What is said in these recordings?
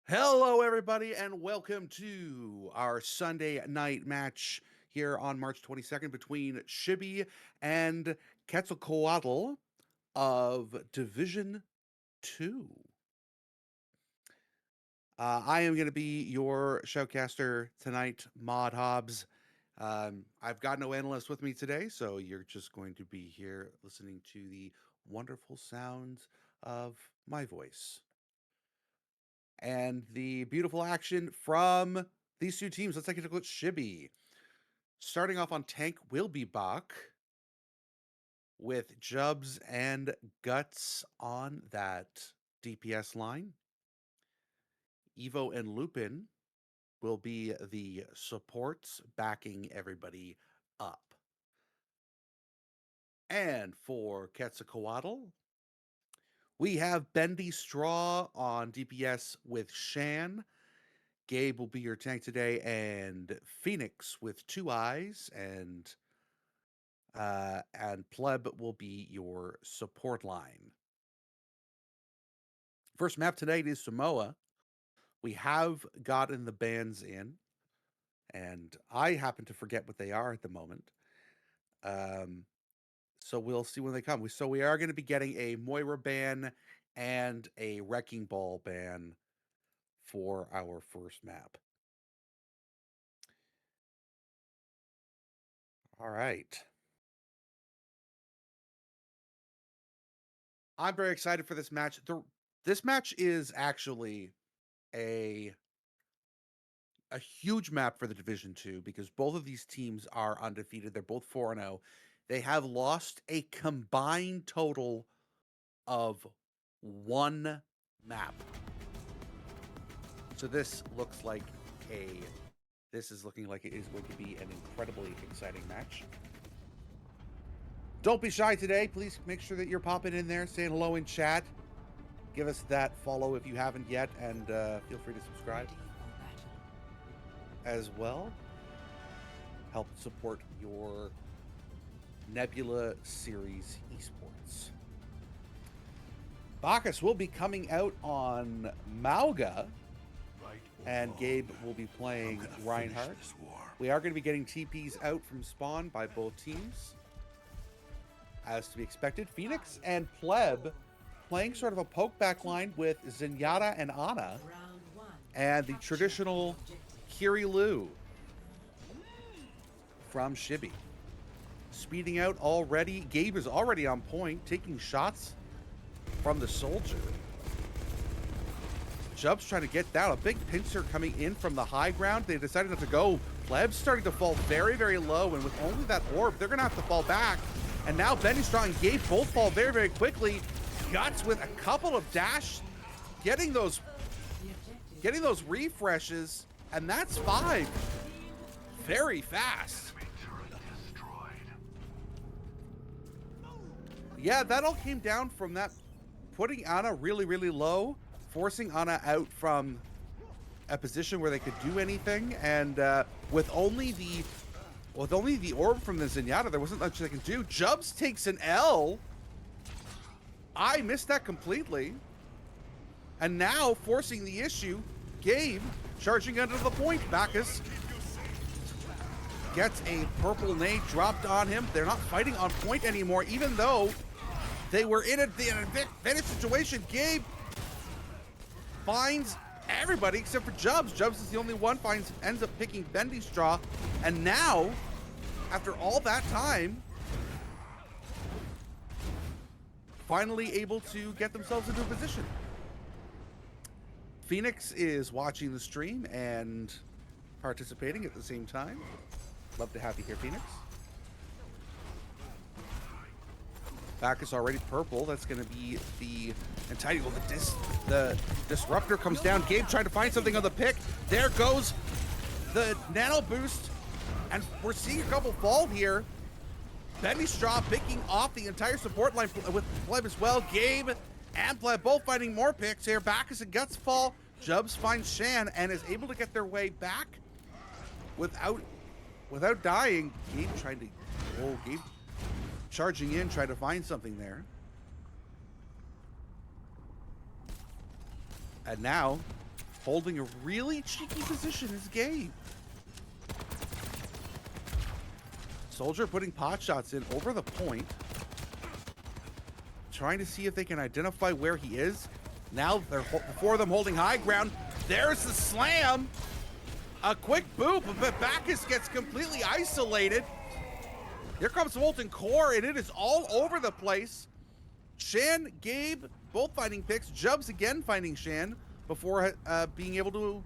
Hello, everybody, and welcome to our Sunday night match here on March 22nd between Shibi and Quetzalcoatl of Division 2. I am going to be your showcaster tonight, Mod Hobbs. I've got no analyst with me today, so you're just going to be here listening to the wonderful sounds of my voice and the beautiful action from these two teams. Let's take a look at Shibi. Starting off on tank will be Bach with Jubs and Guts on that DPS line. Evo and Lupin will be the supports backing everybody up. And for Quetzalcoatl, we have Bendy Straw on DPS with Shan. Gabe will be your tank today, and Phoenix with 2 eyes, and Pleb will be your support line. First map tonight is Samoa. We have gotten the bands in, and I happen to forget what they are at the moment. So we'll see when they come. So we are going to be getting a Moira ban and a Wrecking Ball ban for our first map. All right. I'm very excited for this match. This match is actually a huge map for the Division 2 because both of these teams are undefeated. They're both 4-0. They have lost a combined total of 1 map. So this is looking like it is going to be an incredibly exciting match. Don't be shy today. Please make sure that you're popping in there, saying hello in chat. Give us that follow if you haven't yet, and feel free to subscribe as well. Help support your Nebula series esports. Bacchus will be coming out on Mauga, and Gabe will be playing Reinhardt. We are going to be getting TPs out from spawn by both teams, as to be expected. Phoenix and Pleb playing sort of a poke back line with Zenyatta and Ana, and the traditional Kiri Lu from Shibi. Speeding out already. Gabe is already on point, taking shots from the soldier. Jub's trying to get down. A big pincer coming in from the high ground. They decided not to go. Pleb's starting to fall very, very low, and with only that orb, they're going to have to fall back. And now Benny Strong and Gabe both fall very, very quickly. Guts with a couple of dash, getting those refreshes, and that's 5. Very fast. Yeah, that all came down from that putting Ana really, really low, forcing Ana out from a position where they could do anything, and with only the orb from the Zenyatta, there wasn't much they can do. Jubs takes an L. I missed that completely. And now, forcing the issue, Gabe charging under the point. Bacchus gets a purple nade dropped on him. They're not fighting on point anymore, even though they were in an advantage situation. Gabe finds everybody except for Jubs. Jubs is the only one, ends up picking Bendy Straw. And now, after all that time, finally able to get themselves into a position. Phoenix is watching the stream and participating at the same time. Love to have you here, Phoenix. Bacchus already purple. That's going to be the entirety. Well, the disruptor comes down. Gabe trying to find something on the pick. There goes the nano boost, and we're seeing a couple fall here. Bendy Straw picking off the entire support line with Pleb as well. Gabe and Pleb both finding more picks here. Bacchus and Guts fall. Jubs finds Shan and is able to get their way back without dying. Gabe trying to... Oh, Gabe charging in, trying to find something there. And now, Holding a really cheeky position is Gabe. Soldier putting pot shots in over the point. Trying to see if they can identify where he is. Now they're four of them holding high ground. There's the slam. A quick boop, but Bacchus gets completely isolated. Here comes Molten Core, and it is all over the place. Shan, Gabe, both finding picks. Jubs again finding Shan before being able to...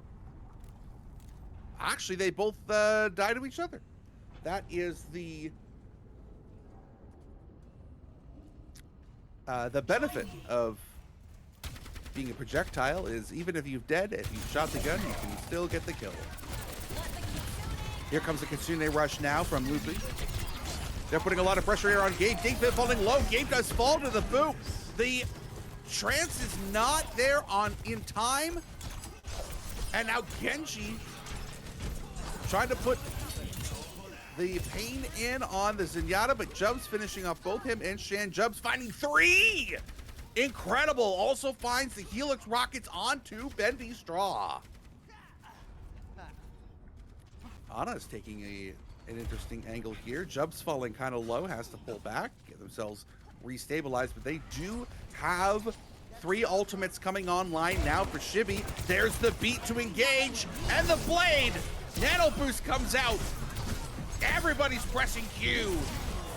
Actually, they both die to each other. That is the benefit of being a projectile is even if you've dead, if you've shot the gun, you can still get the kill. Here comes the Kitsune rush now from Luffy. They're putting a lot of pressure here on Gabe. Gabe falling low. Gabe does fall to the boot. The trance is not there in time. And now Genji trying to put the pain in on the Zenyatta, but Jubs finishing off both him and Shan. Jubs finding 3! Incredible! Also finds the Helix Rockets onto Bendy Straw. Ana's taking an interesting angle here. Jubs falling kind of low, has to pull back, get themselves restabilized, but they do have 3 ultimates coming online now for Shibi. There's the beat to engage, and the blade! Nano Boost comes out. Everybody's pressing Q.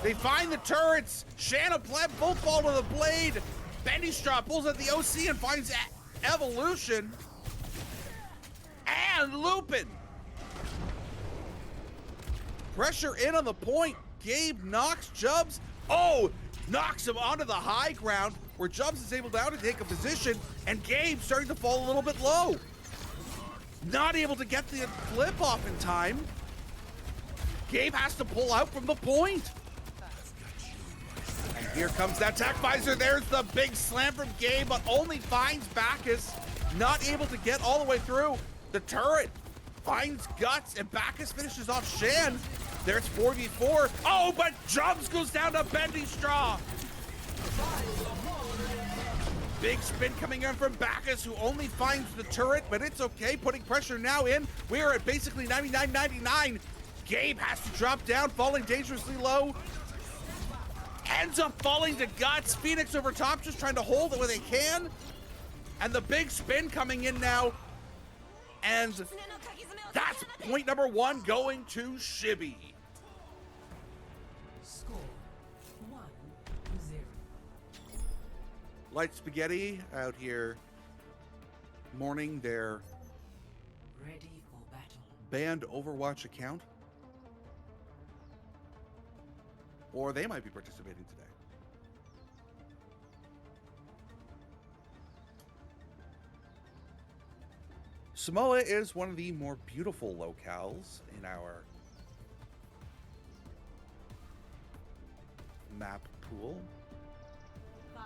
They find the turrets. Shanna Pleb both fall to the blade. Bendy Straw pulls at the OC and finds Evolution. And Lupin. Pressure in on the point. Gabe knocks Jubs. Oh, knocks him onto the high ground where Jubs is able now to take a position, and Gabe starting to fall a little bit low. Not able to get the flip off in time. Gabe has to pull out from the point. And here comes that Tech Visor. There's the big slam from Gabe, but only finds Bacchus. Not able to get all the way through. The turret finds Guts, and Bacchus finishes off Shan. There's 4v4. Oh, but Jumps goes down to Bendy Straw. Big spin coming in from Bacchus, who only finds the turret, but it's okay. Putting pressure now in. We are at basically 99-99. Gabe has to drop down, falling dangerously low. Ends up falling to Guts. Phoenix over top, just trying to hold it where they can. And the big spin coming in now. And that's point number 1 going to Shibi. Score 1-0. Light Spaghetti out here mourning their Ready for battle. banned Overwatch account. Or they might be participating today. Samoa is one of the more beautiful locales in our map pool. 5.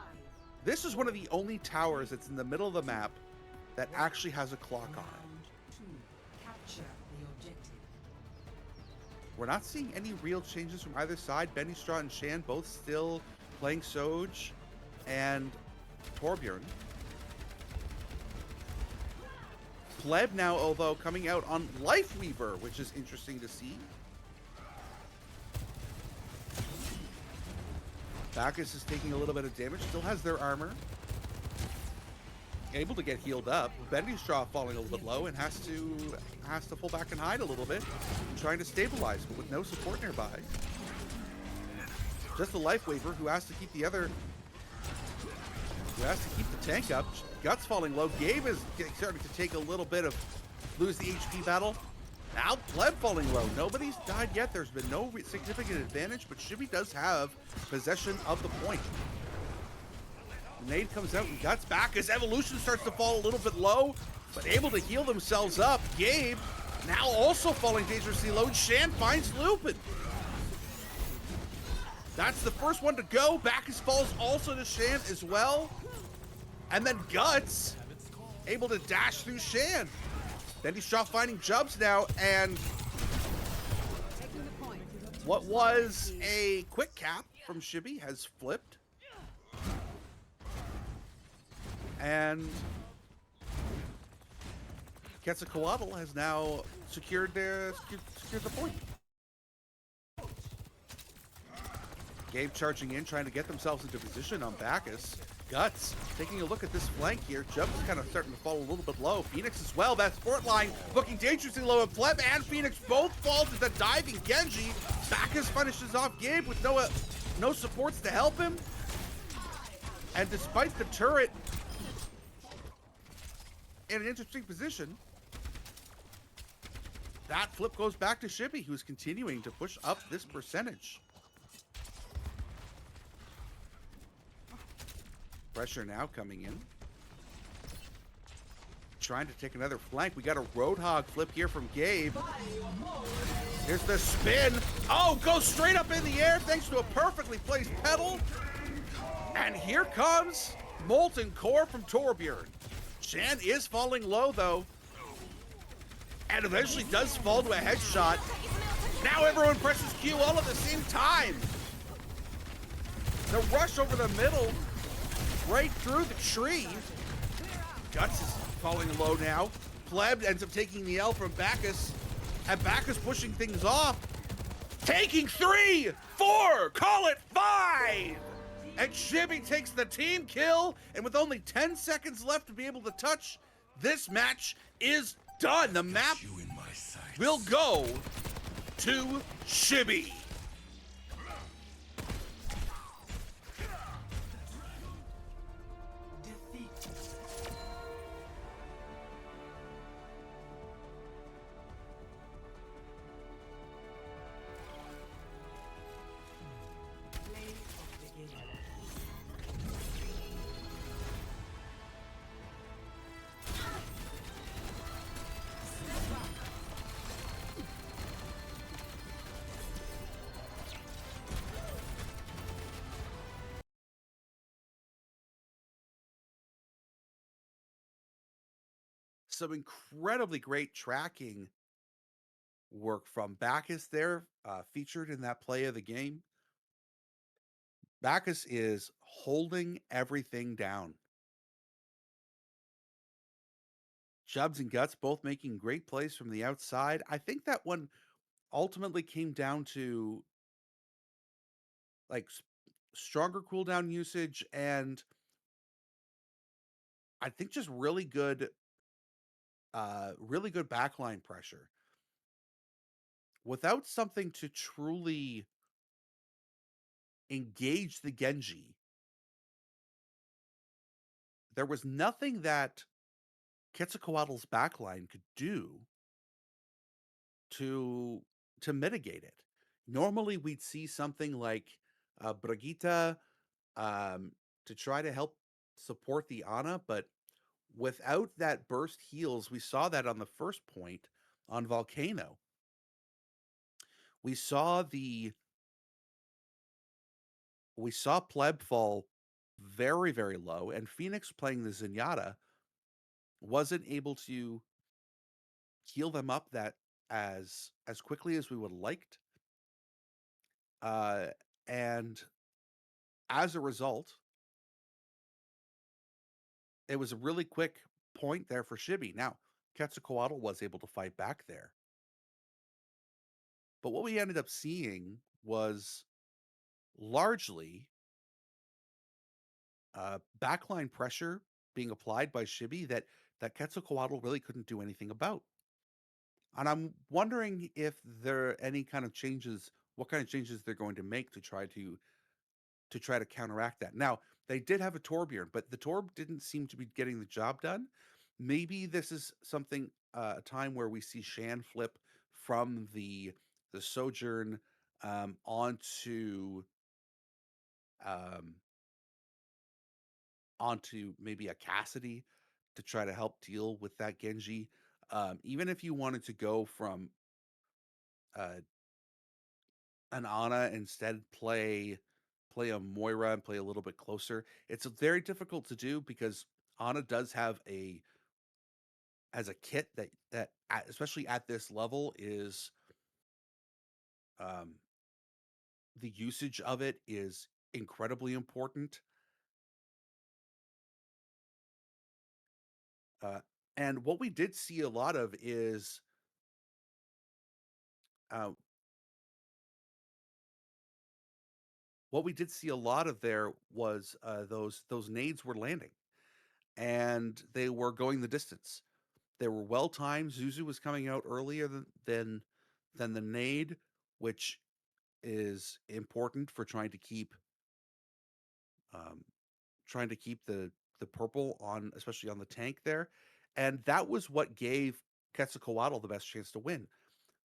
This is one of the only towers that's in the middle of the map that actually has a clock on it. Round 2. Capture the objective. We're not seeing any real changes from either side. Benny Straw and Shan both still playing Soj and Torbjorn. Pleb now, although, coming out on Lifeweaver, which is interesting to see. Bacchus is taking a little bit of damage, still has their armor. Able to get healed up. Bendy Straw falling a little bit low and has to pull back and hide a little bit, trying to stabilize, but with no support nearby. Just the Lifeweaver who has to keep the tank up. Guts falling low. Gabe is starting to take a little bit of lose the HP battle. Now Pleb falling low. Nobody's died yet. There's been no significant advantage, but Shibi does have possession of the point. Nade comes out and Guts back as Evolution starts to fall a little bit low, but able to heal themselves up. Gabe now also falling dangerously low. Shan finds Lupin. That's the first one to go. Bacchus falls also to Shan as well. And then Guts able to dash through Shan. Bendy Straw finding Jubs now, and what was a quick cap from Shibi has flipped. And Quetzalcoatl has now secured the point. Gabe charging in, trying to get themselves into position on Bacchus. Guts taking a look at this flank here. Jump is kind of starting to fall a little bit low. Phoenix as well. That support line looking dangerously low. And Pleb and Phoenix both fall to the diving Genji. Bacchus finishes off Gabe with no supports to help him. And despite the turret in an interesting position, that flip goes back to Shibby, who's continuing to push up this percentage. Pressure now coming in. Trying to take another flank. We got a Roadhog flip here from Gabe. Here's the spin. Oh, goes straight up in the air thanks to a perfectly placed pedal. And here comes Molten Core from Torbjorn. Shan is falling low, though. And eventually does fall to a headshot. Now everyone presses Q all at the same time. The rush over the middle. Right through the tree. Guts is falling low now. Pleb ends up taking the L from Bacchus. And Bacchus pushing things off. Taking 3, 4, call it 5! And Shibby takes the team kill. And with only 10 seconds left to be able to touch, this match is done. The map will go to Shibby. Some incredibly great tracking work from Bacchus there, featured in that play of the game. Bacchus is holding everything down. Chubbs and Guts both making great plays from the outside. I think that one ultimately came down to like stronger cooldown usage and I think just really good backline pressure. Without something to truly engage the Genji, there was nothing that Quetzalcoatl's backline could do to mitigate it. Normally, we'd see something like Brigitte to try to help support the Ana, but without that burst heals, we saw that on the first point on Volcano. We saw Pleb fall very, very low, and Phoenix playing the Zenyatta wasn't able to heal them up that as quickly as we would have liked. And as a result, it was a really quick point there for Shibby. Now, Quetzalcoatl was able to fight back there. But what we ended up seeing was largely backline pressure being applied by Shibby that Quetzalcoatl really couldn't do anything about. And I'm wondering if there are any kind of changes, what kind of changes they're going to make to try to counteract that. Now, they did have a Torbjorn, but the Torb didn't seem to be getting the job done. Maybe this is something a time where we see Shan flip from the Sojourn onto um, maybe a Cassidy to try to help deal with that Genji. Even if you wanted to go from uh, an Ana instead play a Moira and play a little bit closer. It's very difficult to do because Ana does have a kit especially at this level is um the usage of it is incredibly important. And what we did see a lot of is uh, what we did see a lot of there was those nades were landing and they were going the distance. They were well timed. Zuzu was coming out earlier than the nade, which is important for um, trying to keep the purple on, especially on the tank there, and that was what gave Quetzalcoatl the best chance to win.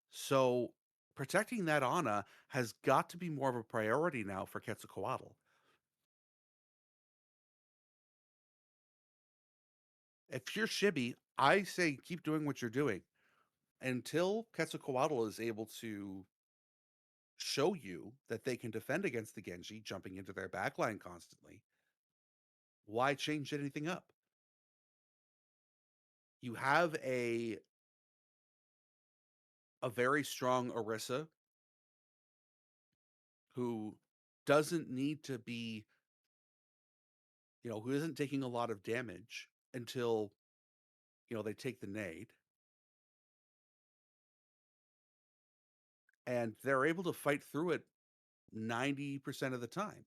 So protecting that Ana has got to be more of a priority now for Quetzalcoatl. If you're Shibi, I say keep doing what you're doing until Quetzalcoatl is able to show you that they can defend against the Genji, jumping into their backline constantly. Why change anything up? You have a very strong Orisa who doesn't need to be, who isn't taking a lot of damage until, they take the nade, and they're able to fight through it 90% of the time.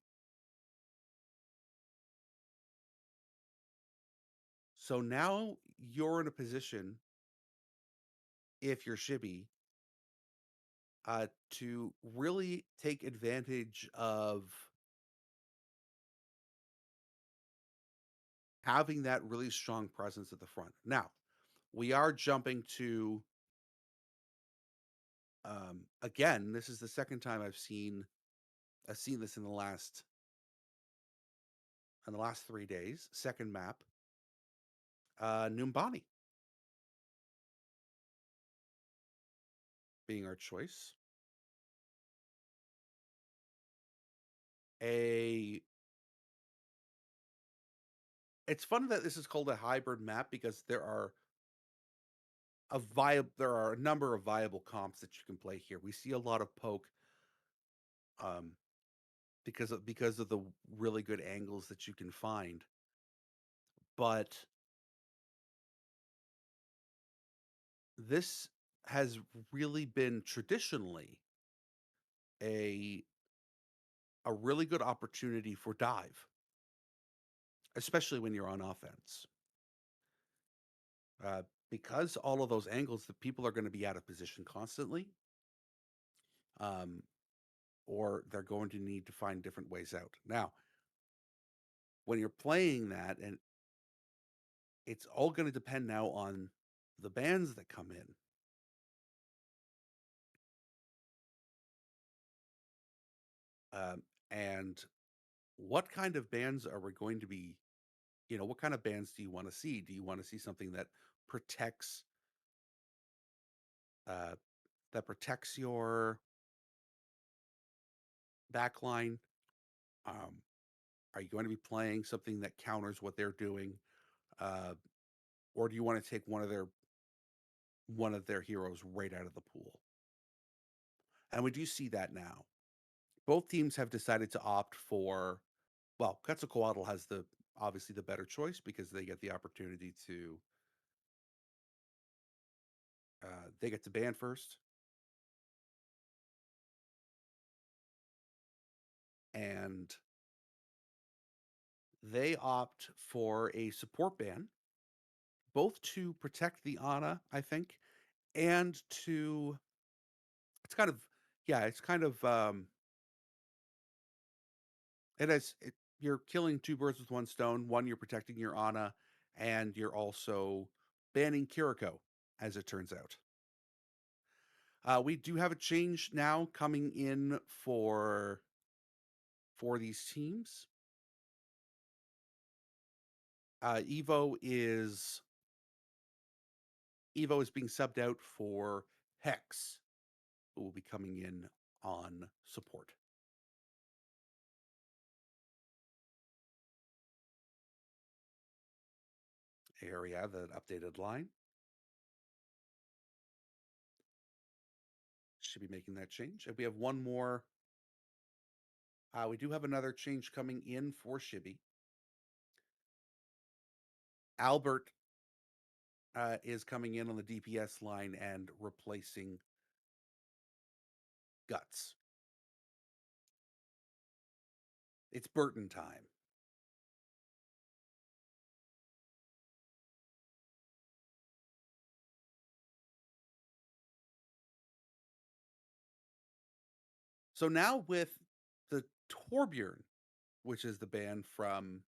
So now you're in a position, if you're Shibi, to really take advantage of having that really strong presence at the front. Now, we are jumping to again, this is the second time I've seen this in the last 3 days. Second map, Numbani being our choice. A It's funny that this is called a hybrid map because there are a number of viable comps that you can play here. We see a lot of poke um, because of the really good angles that you can find. But this has really been traditionally a a really good opportunity for dive, especially when you're on offense. Uh, because all of those angles, the people are going to be out of position constantly, um, or they're going to need to find different ways out. Now, when you're playing that, and it's all going to depend now on the bands that come in. Um, and what kind of bands are we going to be, what kind of bands do you want to see? Do you want to see something protects uh, that protects your backline? Um, are you going to be playing something that counters what they're doing, uh, or do you want to take one of their heroes right out of the pool? And we do see that now. Both teams have decided to opt for. Well, Quetzalcoatl has obviously the better choice because they get to ban first, and they opt for a support ban, both to protect the Ana, I think, and to it's kind of yeah, it's kind of you're killing two birds with one stone. One, you're protecting your Ana, and you're also banning Kiriko, as it turns out. We do have a change now coming in for these teams. Uh, Evo is Evo is being subbed out for Hex, who will be coming in on support. Here we have the updated line. Should be making that change. And we have one more. We do have another change coming in for Shibi. Albert is coming in on the DPS line and replacing Guts. It's Burton time. So now with the Torbjorn, which is the band from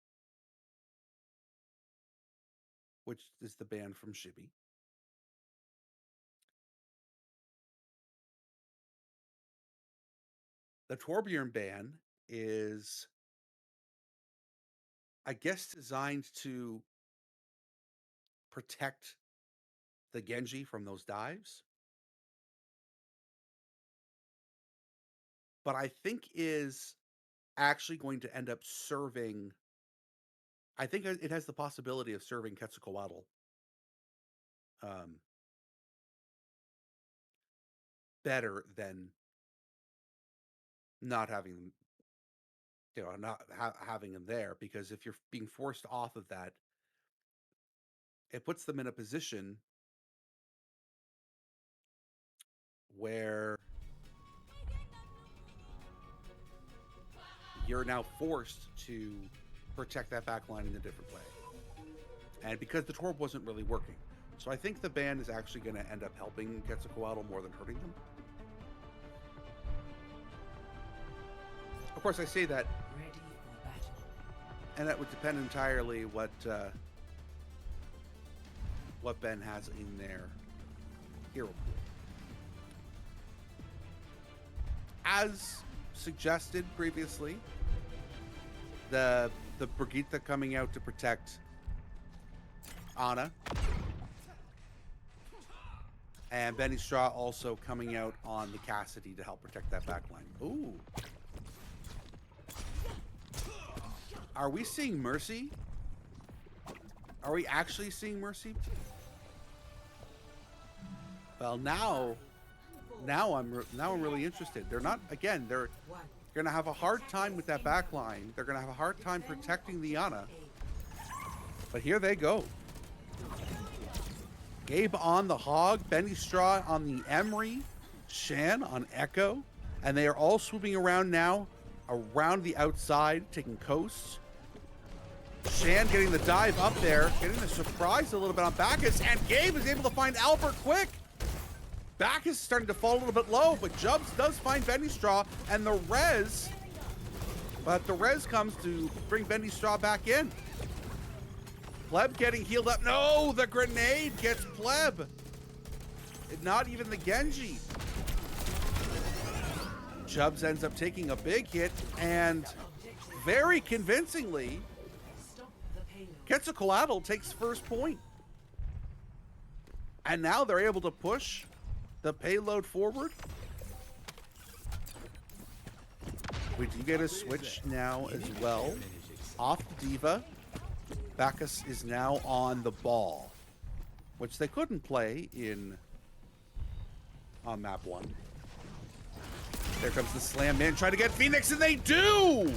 Shibby. The Torbjorn ban is, I guess, designed to protect the Genji from those dives. But I think is actually going to end up serving. I think it has the possibility of serving Quetzalcoatl better than not having having him there, because if you're being forced off of that, it puts them in a position where you're now forced to protect that back line in a different way. And because the Torb wasn't really working. So I think the ban is actually going to end up helping Quetzalcoatl more than hurting them. Of course, I say that, Ready for battle. and that would depend entirely what Ben has in their hero pool. As suggested previously, the Brigitte coming out to protect Ana, and Benny Straw also coming out on the Cassidy to help protect that backline. Ooh. Are we seeing Mercy? Are we actually seeing Mercy? Well, now I'm really interested. They're not, again, they're going to have a hard time with that back line. They're going to have a hard time protecting the Ana. But here they go. Gabe on the Hog, Benny Straw on the Emery, Shan on Echo, and they are all swooping around now, around the outside, taking coasts. Shan getting the dive up there, getting the surprise a little bit on Bacchus, and Gabe is able to find Albert quick. Bacchus is starting to fall a little bit low, but Jubbs does find Benny Straw, and the res, but the res comes to bring Benny Straw back in. Pleb getting healed up. No, the grenade gets Pleb. Not even the Genji. Jubbs ends up taking a big hit, and very convincingly, Quetzalcoatl takes first point. And now they're able to push the payload forward. We do get a switch now as well. Off D.Va. Bacchus is now on the ball, which they couldn't play on map 1. There comes the slam in, try to get Phoenix, and they do!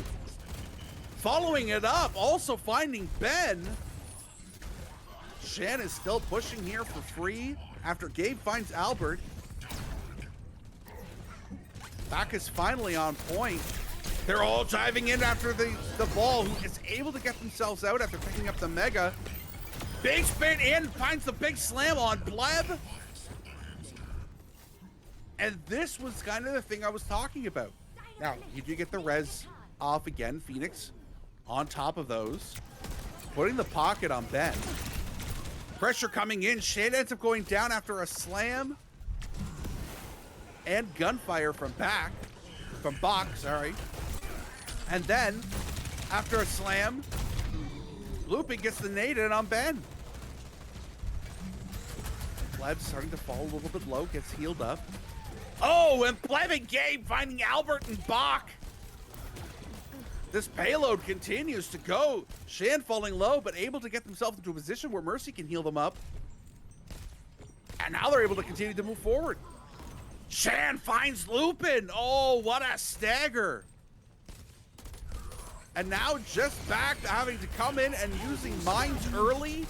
Following it up, also finding Ben. Shan is still pushing here for free after Gabe finds Albert. Bacchus finally on point. They're all diving in after the ball, who is able to get themselves out after picking up the Mega. Big spin in, finds the big slam on Pleb. And this was kind of the thing I was talking about. Now, you do get the res off again. Phoenix on top of those. Putting the pocket on Ben. Pressure coming in. Shade ends up going down after a slam. And gunfire from Bach, sorry. And then, after a slam, Looping gets the nade in on Ben. Pleb's starting to fall a little bit low, gets healed up. Oh, and Pleb and Gabe finding Albert and Bach. This payload continues to go. Shan falling low, but able to get themselves into a position where Mercy can heal them up. And now they're able to continue to move forward. Shan finds Lupin. Oh, what a stagger. And now just back to having to come in and using mines early.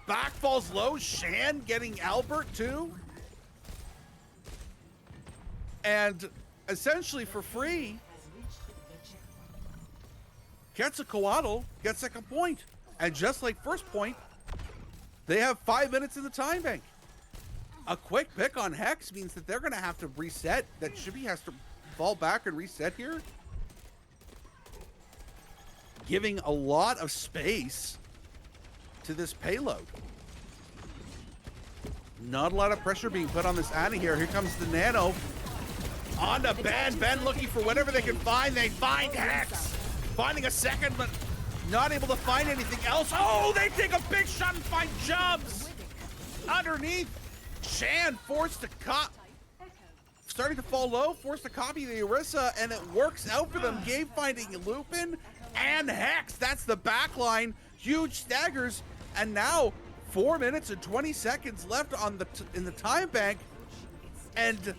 Back falls low. Shan getting Albert too. And essentially for free, Quetzalcoatl gets second point. And just like first point, they have 5 minutes in the time bank. A quick pick on Hex means that they're going to have to reset. That Shibi has to fall back and reset here. Giving a lot of space to this payload. Not a lot of pressure being put on this Annie here. Here comes the Nano. On to Ben. Ben looking for whatever they can find. They find Hex. Finding a second, but not able to find anything else. Oh, they take a big shot and find Jubs. Underneath. Shan forced to starting to fall low, forced to copy the Orisa, and it works out for them. Gabe finding Lupin and Hex. That's the back line. Huge staggers. And now 4 minutes and 20 seconds left on in the time bank. And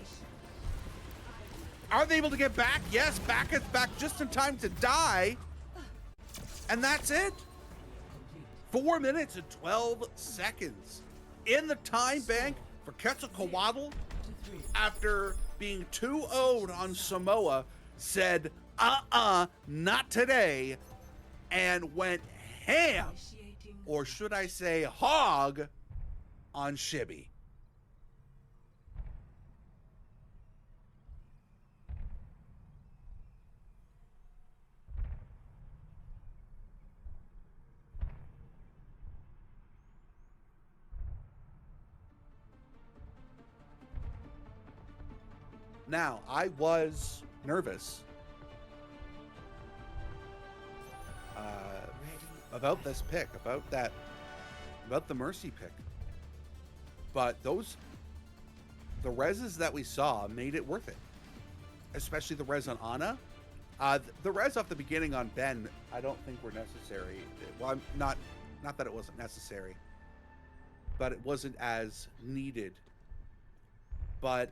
are they able to get back? Yes, back just in time to die. And that's it. 4 minutes and 12 seconds in the time bank for Quetzalcoatl after being 2-0'd on Samoa, said, not today, and went ham, or should I say hog, on Shibi. Now, I was nervous about this pick, about the Mercy pick. But the reses that we saw made it worth it. Especially the res on Ana. The res off the beginning on Ben, I don't think were necessary. Well, not that it wasn't necessary, but it wasn't as needed. But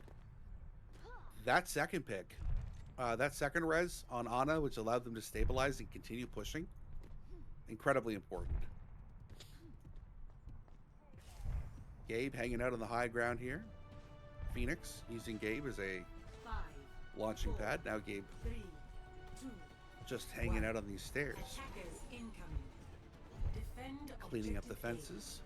that second pick, that second res on Ana, which allowed them to stabilize and continue pushing, incredibly important. Gabe hanging out on the high ground here. Phoenix using Gabe as a launching pad. Now Gabe just hanging out on these stairs. Cleaning up the fences.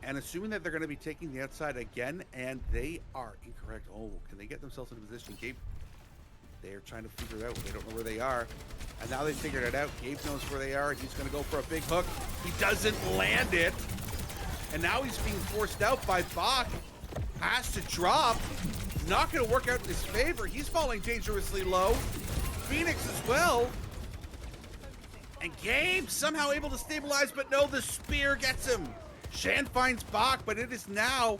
And assuming that they're going to be taking the outside again, and they are incorrect. Oh, can they get themselves in a position? Gabe, they're trying to figure it out. They don't know where they are. And now they figured it out. Gabe knows where they are, and he's going to go for a big hook. He doesn't land it. And now he's being forced out by Bach. Has to drop. Not going to work out in his favor. He's falling dangerously low. Phoenix as well. And Gabe somehow able to stabilize, but no, the spear gets him. Shan finds Bach, but it is now...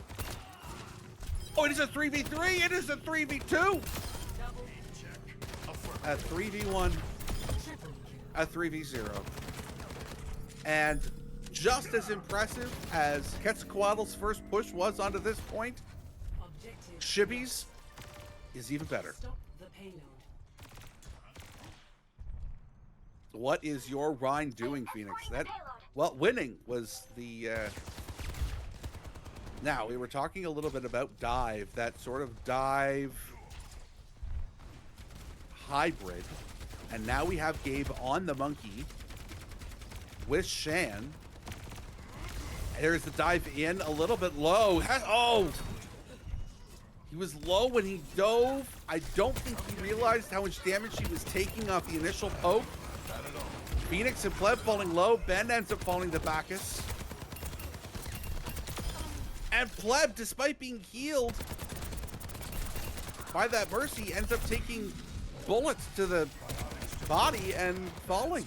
Oh, it is a 3v3. It is a 3v2. A 3v1. A 3v0. And just as impressive as Quetzalcoatl's first push was onto this point, Shibi's is even better. What is your Rhine doing, Phoenix? Well, winning was the... Now, we were talking a little bit about dive, that sort of dive hybrid. And now we have Gabe on the monkey with Shan. There's the dive in, a little bit low. Oh! He was low when he dove. I don't think he realized how much damage he was taking off the initial poke. Phoenix and Pleb falling low. Ben ends up falling to Bacchus. And Pleb, despite being healed by that Mercy, ends up taking bullets to the body and falling.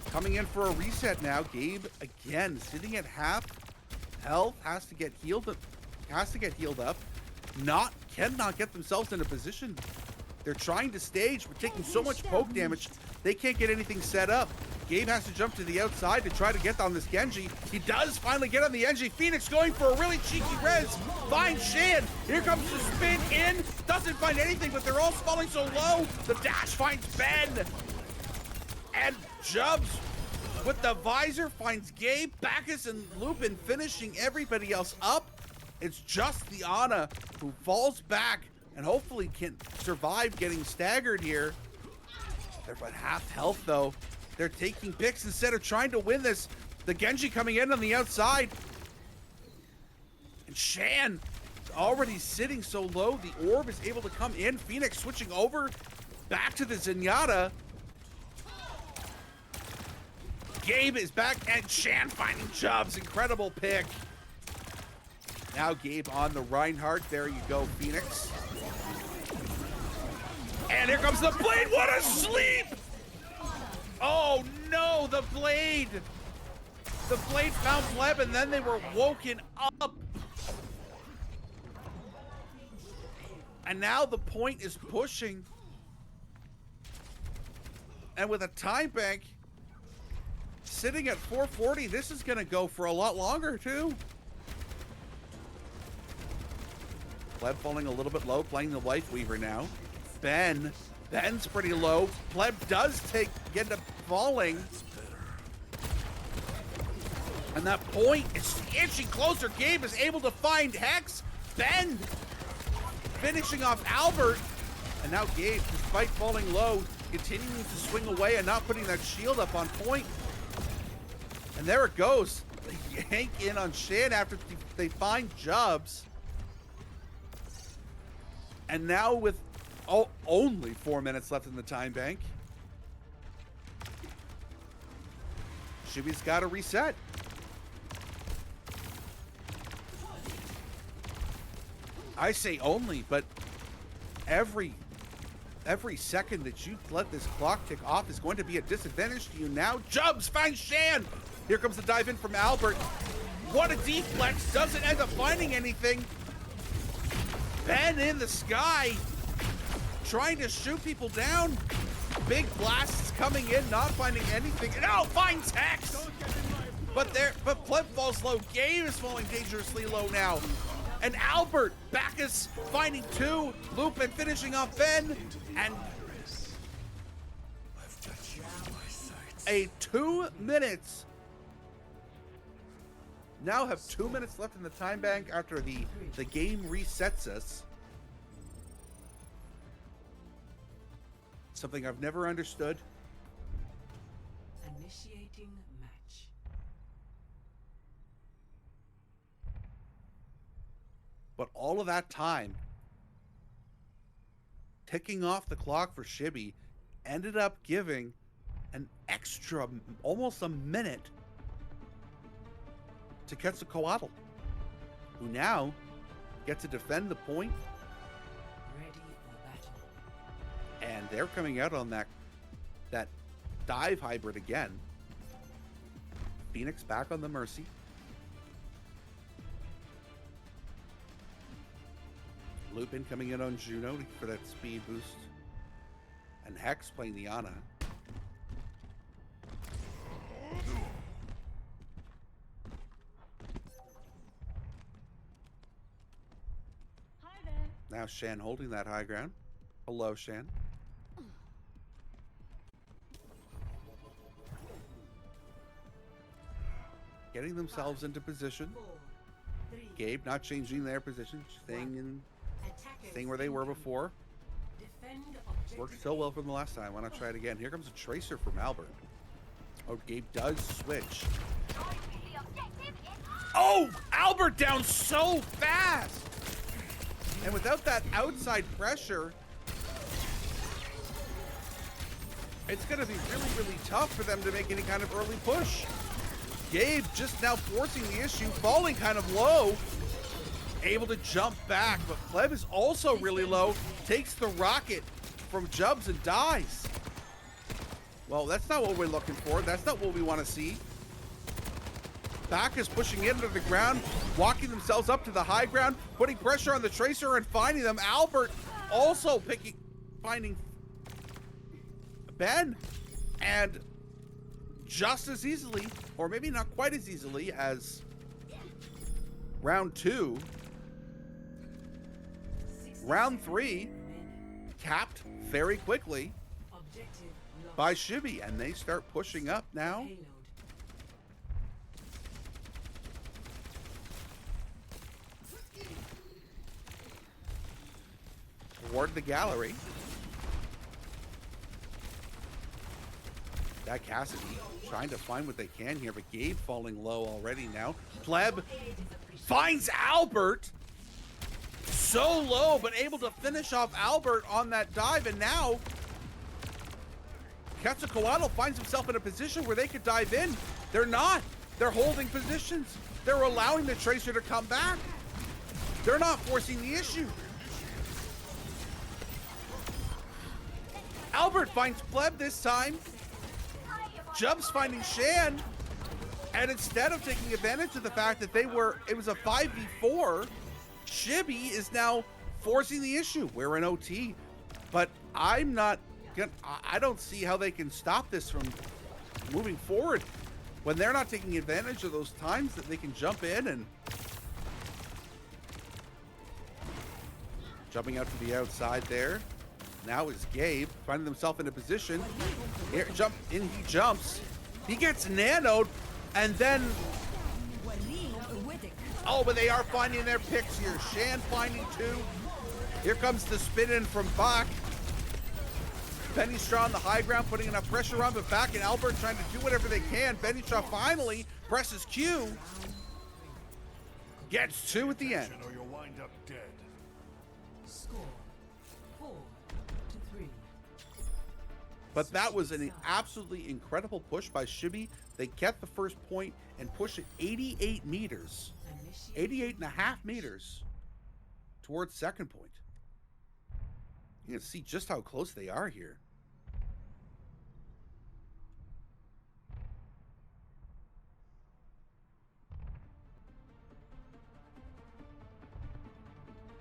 Coming in for a reset now. Gabe, again, sitting at half health, has to get healed up. Cannot get themselves in a position. They're trying to stage, but taking so much poke damage, they can't get anything set up. Gabe has to jump to the outside to try to get on this Genji. He does finally get on the Genji. Phoenix going for a really cheeky res. Finds Shan. Here comes the spin in. Doesn't find anything, but they're all falling so low. The dash finds Ben. And Jubs with the visor, finds Gabe, Bacchus, and Lupin finishing everybody else up. It's just the Ana who falls back and hopefully can survive getting staggered here. They're about half health though. They're taking picks instead of trying to win this. The Genji coming in on the outside. And Shan already sitting so low. The orb is able to come in. Phoenix switching over back to the Zenyatta. Gabe is back and Shan finding Chubbs. Incredible pick. Now Gabe on the Reinhardt. There you go, Phoenix. And here comes the blade. What a sleep! Oh no, the blade! The blade found Pleb and then they were woken up. And now the point is pushing. And with a time bank sitting at 440, this is gonna go for a lot longer too. Pleb falling a little bit low, playing the Life Weaver now. Ben's pretty low. Pleb does get up falling. And that point is inching closer. Gabe is able to find Hex. Ben finishing off Albert. And now Gabe, despite falling low, continuing to swing away and not putting that shield up on point. And there it goes. They yank in on Shan after they find Jubs. And now with only 4 minutes left in the time bank, Shibi's got to reset. I say only, but every second that you let this clock tick off is going to be a disadvantage to you now. Jubs finds Shan. Here comes the dive in from Albert. What a deflex. Doesn't end up finding anything. Ben in the sky, trying to shoot people down. Big blasts coming in, not finding anything. No, finds Hex. But Pleb falls low. Gabe is falling dangerously low now. And Albert, Bacchus finding two. Lupin finishing off Ben. And a 2 minutes. Now have 2 minutes left in the time bank after the game resets us. Something I've never understood. Initiating match. But all of that time, ticking off the clock for Shibi, ended up giving an extra, almost a minute, to Quetzalcoatl, who now gets to defend the point. Ready for battle. And they're coming out on that dive hybrid again. Phoenix back on the Mercy. Lupin coming in on Juno for that speed boost. And Hex playing the Ana. Hi there. Now Shan holding that high ground. Hello, Shan. Getting themselves into position. 4, 3, Gabe not changing their position, staying where they were before. defend objective. Worked so well from the last time. Why not try it again? Here comes a tracer from Albert. Oh, Gabe does switch. Oh, Albert down so fast! And without that outside pressure, it's going to be really, really tough for them to make any kind of early push. Gabe just now forcing the issue, falling kind of low. Able to jump back, but Pleb is also really low. Takes the rocket from Jubs and dies. Well, that's not what we're looking for. That's not what we want to see. Bacchus pushing into the ground, walking themselves up to the high ground, putting pressure on the Tracer and finding them. Albert also finding Ben, and just as easily, or maybe not quite as easily as round 2, round 3 capped very quickly Objective lost. by Shibi, and they start pushing up now. Payload toward the gallery. That Cassidy trying to find what they can here, but Gabe falling low already now. Pleb finds Albert. So low, but able to finish off Albert on that dive, and now Quetzalcoatl finds himself in a position where they could dive in. They're not. They're holding positions. They're allowing the Tracer to come back. They're not forcing the issue. Albert finds Pleb this time. Jub's finding Shan. And instead of taking advantage of the fact that it was a 5v4, Chibi is now forcing the issue. We're in OT, but I don't see how they can stop this from moving forward when they're not taking advantage of those times that they can jump in. And jumping out to the outside there now is Gabe finding himself in a position. Here, he jumps. He gets nanoed, and then but they are finding their picks here. Shan finding two. Here comes the spin in from Bach. Benny Straw on the high ground, putting enough pressure on, but Bach and Albert trying to do whatever they can. Benny Straw finally presses Q. Gets two at the end. Or you'll wind up dead. Score 4-3. But that was an absolutely incredible push by Shibi. They get the first point and push it 88 meters. 88 and a half meters towards second point. You can see just how close they are here.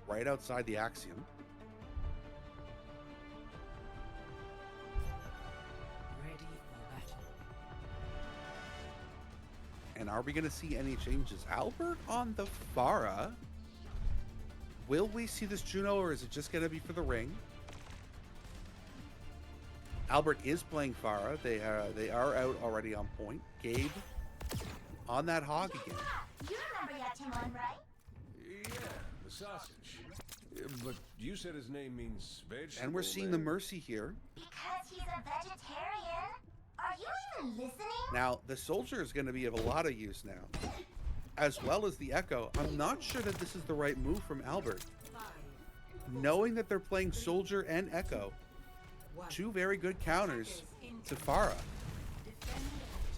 Right outside the Axiom. Ready for battle. And are we going to see any changes? Albert on the Pharah. Will we see this Juno, or is it just going to be for the ring? Albert is playing Pharah. They are out already on point. Gabe on that hog again. You remember Yatimon, right? Yeah, the sausage. But you said his name means vegetable. And we're seeing the Mercy here. Because he's a vegetarian. Are you even listening? Now, the Soldier is going to be of a lot of use now, as well as the Echo. I'm not sure that this is the right move from Albert. Knowing that they're playing Soldier and Echo, two very good counters to Pharah.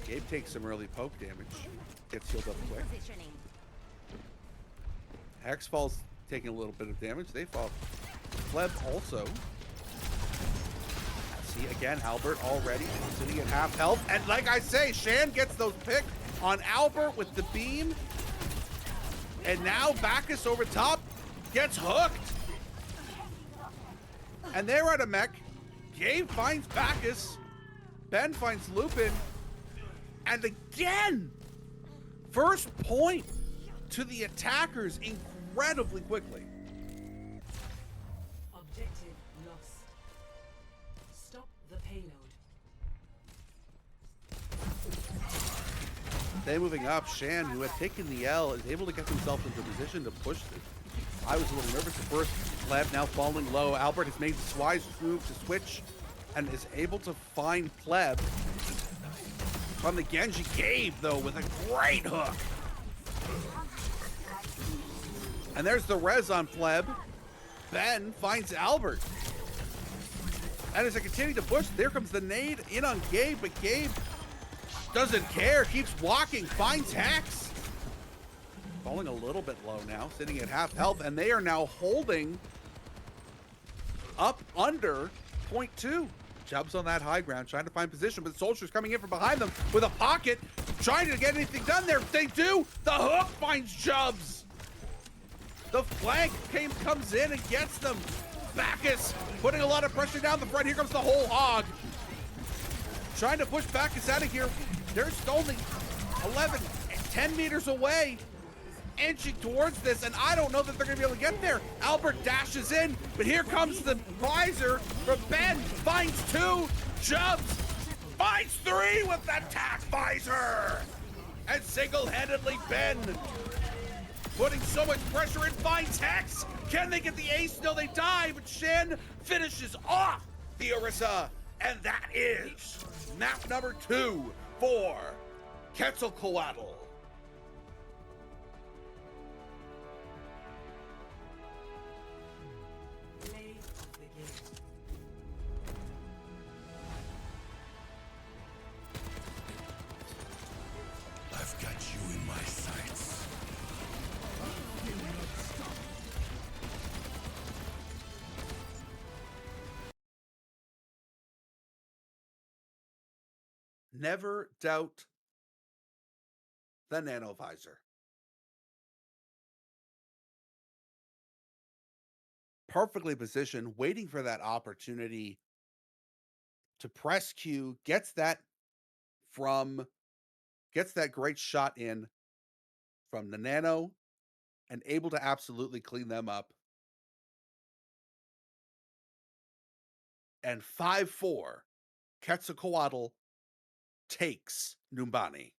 Gabe takes some early poke damage. Gets healed up quick. Hex falls taking a little bit of damage. They fall. Pleb also. See, again, Albert already sitting at half health. And like I say, Shan gets those picks on Albert with the beam. And now Bacchus over top gets hooked. And they're at a mech. Gabe finds Bacchus. Ben finds Lupin. And again, first point to the attackers incredibly quickly. Objective lost. Stop the payload. They moving up. Shan, who had taken the L, is able to get himself into position to push it. I was a little nervous at first. Pleb now falling low. Albert has made the wise move to switch and is able to find Pleb. On the Genji. Gabe, though, with a great hook. And there's the res on Pleb. Ben finds Albert. And as they continue to push, there comes the nade in on Gabe, but Gabe doesn't care, keeps walking, finds Hex. Falling a little bit low now, sitting at half health, and they are now holding up under .2. Chubb's on that high ground, trying to find position, but Soldier's coming in from behind them with a pocket, trying to get anything done there. They do! The hook finds Chubbs! The flank comes in and gets them. Bacchus putting a lot of pressure down the front. Here comes the whole hog. Trying to push Bacchus out of here. They're only 11, 10 meters away. Inching towards this, and I don't know that they're going to be able to get there. Albert dashes in, but here comes the visor from Ben. Finds two. Chubbs finds three with the tack visor. And single-handedly, Ben putting so much pressure in, finds Hex. Can they get the ace? No, they die, but Shen finishes off the Orisa. And that is map number 2 for Quetzalcoatl. Play of the game. I've got you in my sights. Never doubt the nanovisor. Perfectly positioned, waiting for that opportunity to press Q, gets that great shot in from the nano and able to absolutely clean them up. And 5-4, Quetzalcoatl takes Numbani.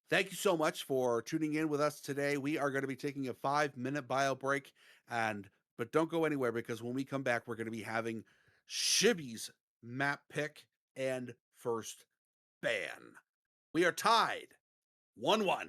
Thank you so much for tuning in with us today. We are going to be taking a 5-minute bio break, but don't go anywhere, because when we come back, we're going to be having Shibby's map pick and first ban. We are tied 1-1.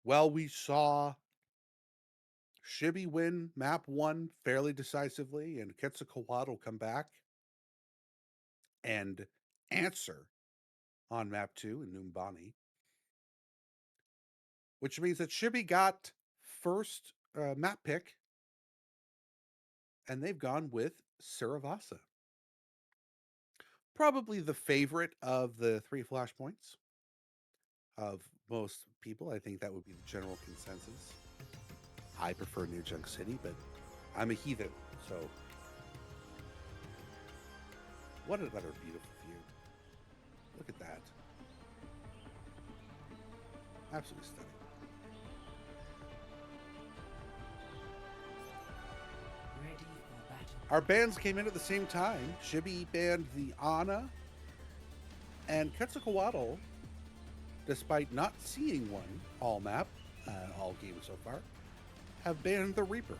Well, we saw Shibi win map 1 fairly decisively, and Quetzalcoatl come back and answer on map 2 in Numbani, which means that Shibi got first map pick, and they've gone with Saravasa. Probably the favorite of the 3 flashpoints of most people. I think that would be the general consensus. I prefer New Junk City, but I'm a heathen, so what another beautiful view. Look at that. Absolutely stunning. Ready for battle. Our bands came in at the same time. Shibi banned the Ana, and Quetzalcoatl, despite not seeing one all map, all games so far, have banned the Reaper.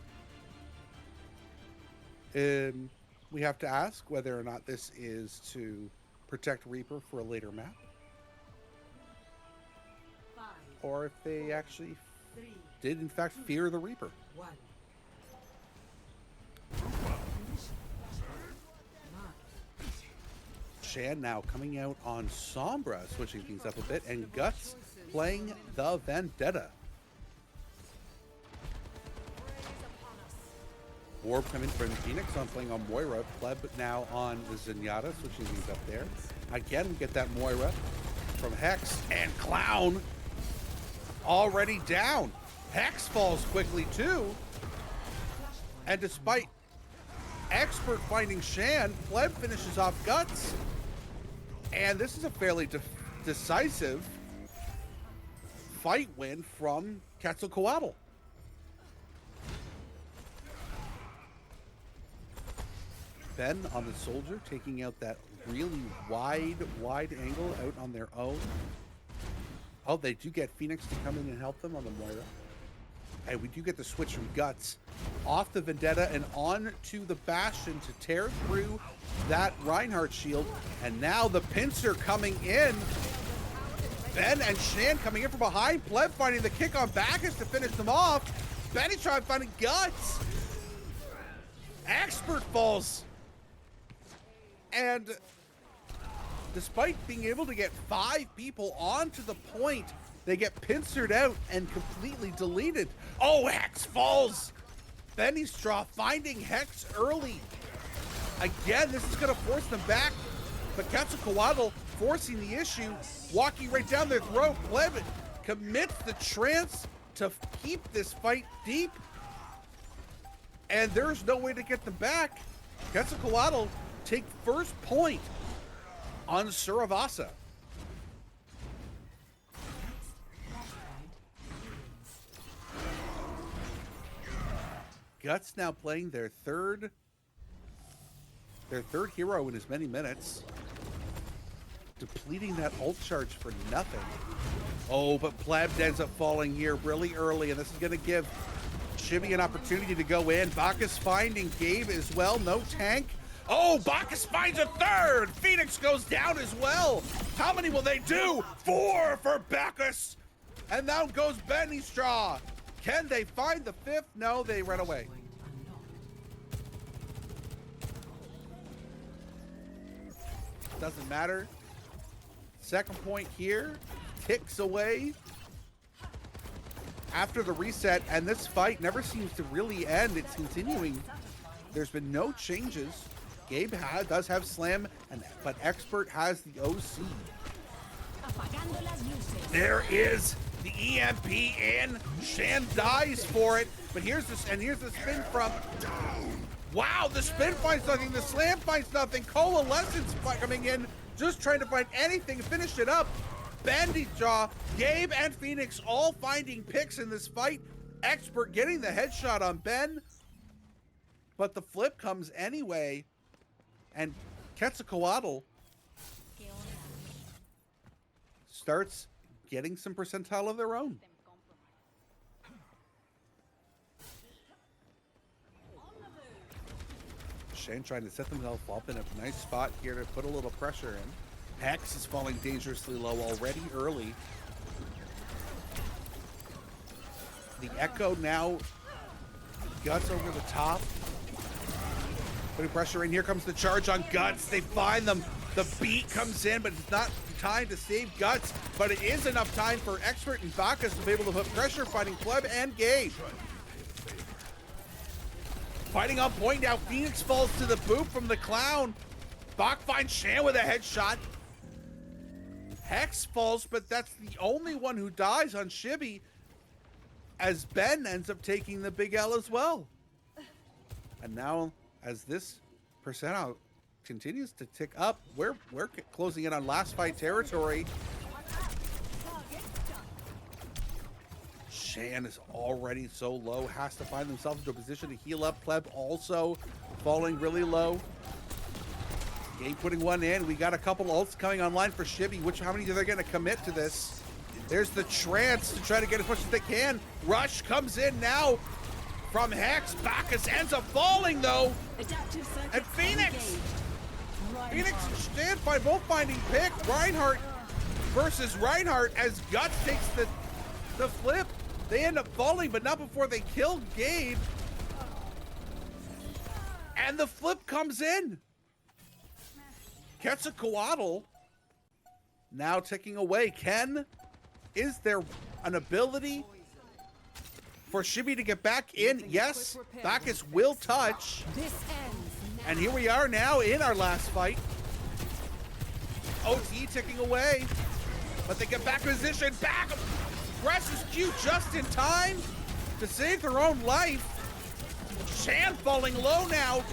We have to ask whether or not this is to protect Reaper for a later map, 5, or if they actually 3, did in fact fear the Reaper. 1. Shan now coming out on Sombra, switching things up a bit, and Guts playing the Vendetta. Orb coming from Phoenix on playing on Moira. Pleb now on the Zenyatta, switching things up there. Again, we get that Moira from Hex, and Clown already down. Hex falls quickly too. And despite Expert finding Shan, Pleb finishes off Guts. And this is a fairly decisive fight win from Quetzalcoatl. Ben on the Soldier taking out that really wide angle out on their own. Oh, they do get Phoenix to come in and help them on the Moira. And we do get the switch from Guts off the Vendetta and on to the Bastion to tear through that Reinhardt shield. And now the pincer coming in. Ben and Shan coming in from behind. Pleb finding the kick on Bacchus to finish them off. Benny trying finding Guts. Expert falls. And despite being able to get 5 people onto the point, they get pincered out and completely deleted. Oh, Hex falls. Benny Straw finding Hex early. Again, this is going to force them back. But Quetzalcoatl forcing the issue, walking right down their throat. Pleb commits the trance to keep this fight deep. And there's no way to get them back. Quetzalcoatl take first point on Saravasa. Guts now playing their third hero in as many minutes, depleting that ult charge for nothing. Oh, but Pleb ends up falling here really early, and this is going to give Shibi an opportunity to go in. Bacchus finding Gabe as well. No tank. Oh, Bacchus finds a third. Phoenix goes down as well. How many will they do? 4 for Bacchus. And now goes Benny Straw. Can they find the 5th? No, they run away. Doesn't matter. Second point here ticks away after the reset, and this fight never seems to really end. It's continuing. There's been no changes. Gabe does have Slam, but Expert has the OC. There is the EMP in. Shan dies for it, but here's the spin from. Wow, the spin finds nothing. The Slam finds nothing. Coalescence coming in, just trying to find anything to finish it up. Bandyjaw, Gabe, and Phoenix all finding picks in this fight. Expert getting the headshot on Ben, but the flip comes anyway. And Quetzalcoatl starts getting some percentile of their own. Shan trying to set themselves up in a nice spot here to put a little pressure in. Hex is falling dangerously low already early. The Echo now Guts over the top. Putting pressure in. Here comes the charge on Guts. They find them. The beat comes in, but it's not time to save Guts. But it is enough time for Expert and Bacchus to be able to put pressure, fighting Pleb and Gabe. Fighting on point now. Phoenix falls to the boot from the Clown. Bach finds Shan with a headshot. Hex falls, but that's the only one who dies on Shibby, as Ben ends up taking the big L as well. And now, as this percent out continues to tick up, we're closing in on last fight territory. Shan is already so low, has to find themselves into a position to heal up. Pleb also falling really low. Gabe putting one in. We got a couple ults coming online for Shibby. How many are they going to commit to this? There's the trance to try to get as much as they can. Rush comes in now from Hex. Bacchus ends up falling though. And Phoenix! Phoenix and Stan both finding pick. Reinhardt versus Reinhardt as Guts takes the flip. They end up falling, but not before they kill Gabe. And the flip comes in. Quetzalcoatl now ticking away. Is there an ability for Shibby to get back in? Yes, Bacchus will touch. And here we are now in our last fight. OT ticking away, but they get back in position. Back, presses Q just in time to save their own life. Shan falling low now.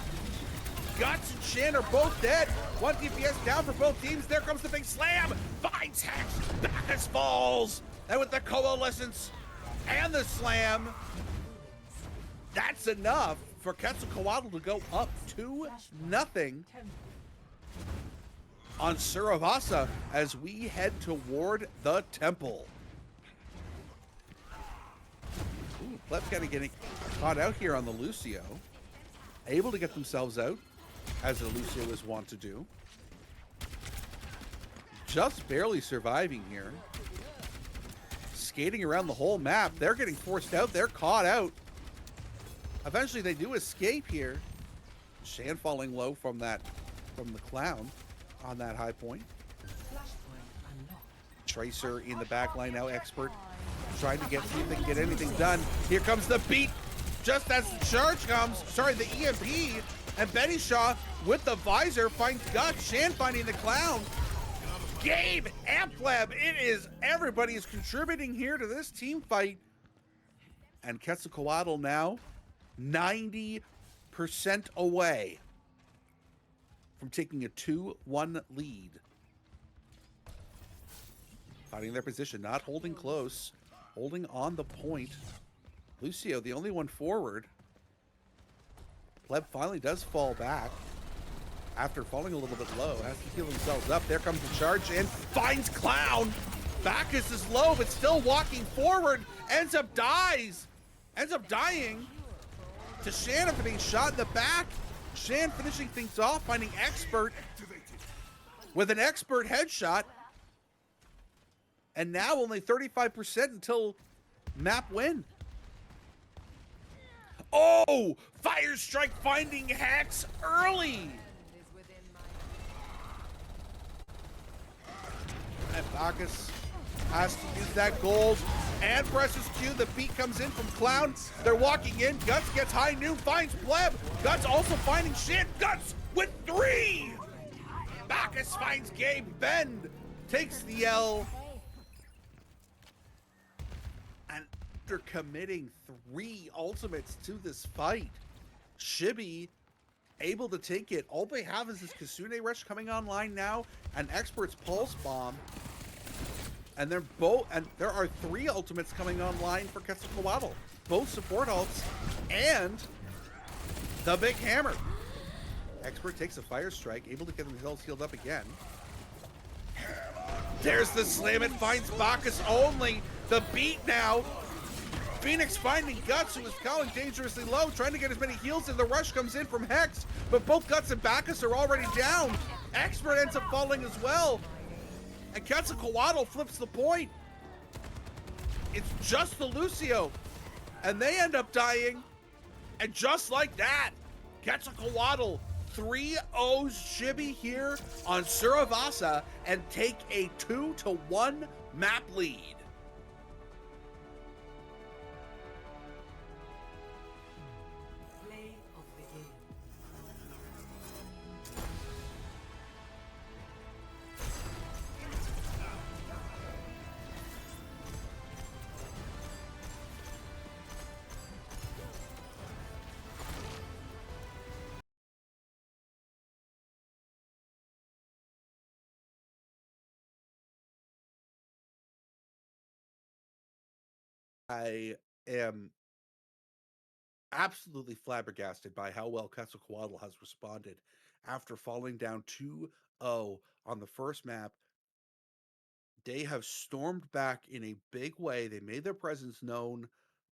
Guts and Shan are both dead. 1 DPS down for both teams. There comes the big slam. Finds Hex. Bacchus falls. And with the coalescence and the slam, that's enough for Quetzalcoatl to go up 2-0 on Suravasa as we head toward the temple. Ooh, Pleb's kind of getting caught out here on the Lucio. Able to get themselves out, as the Lucio is wont to do. Just barely surviving here. Skating around the whole map. They're getting forced out. They're caught out. Eventually they do escape here. Shan falling low from the Clown on that high point. Tracer in the back line now. Expert trying to see if they can get anything done. Here comes the beat. Just as the charge comes. Sorry, the EMP. And Benny Shaw with the visor finds Guts. Shan finding the Clown. Gabe and Pleb. Everybody is contributing here to this team fight. And Quetzalcoatl now 90% away from taking a 2-1 lead. Finding their position, not holding close, holding on the point. Lucio, the only one forward. Pleb finally does fall back after falling a little bit low. Has to heal themselves up. There comes the charge in. Finds Clown. Bacchus is low, but still walking forward. Ends up dying to Shan after being shot in the back. Shan finishing things off, finding Expert with an Expert headshot. And now only 35% until map win. Oh! Fire Strike finding Hex early! And Bacchus has to use that gold and presses Q. The beat comes in from Clown. They're walking in. Guts gets high noon, finds Pleb. Guts also finding Shan. Guts with 3! Bacchus finds Gabe. Bend takes the L. And after committing 3 ultimates to this fight, Shibby able to take it. All they have is this Kasune Rush coming online now, and Expert's Pulse Bomb. And there are 3 ultimates coming online for Quetzalcoatl. Both support ults and the big hammer. Expert takes a Fire Strike, able to get themselves healed up again. There's the slam. It finds Bacchus only. The beat now. Phoenix finding Guts, who is calling dangerously low, trying to get as many heals in. The rush comes in from Hex, but both Guts and Bacchus are already down. Expert ends up falling as well. And Quetzalcoatl flips the point. It's just the Lucio. and they end up dying. And just like that, Quetzalcoatl 3-0s Chibi here on Suravasa and take a 2-1 map lead. Play of the game. I am absolutely flabbergasted by how well Quetzalcoatl has responded after falling down 2-0 on the first map. They have stormed back in a big way. They made their presence known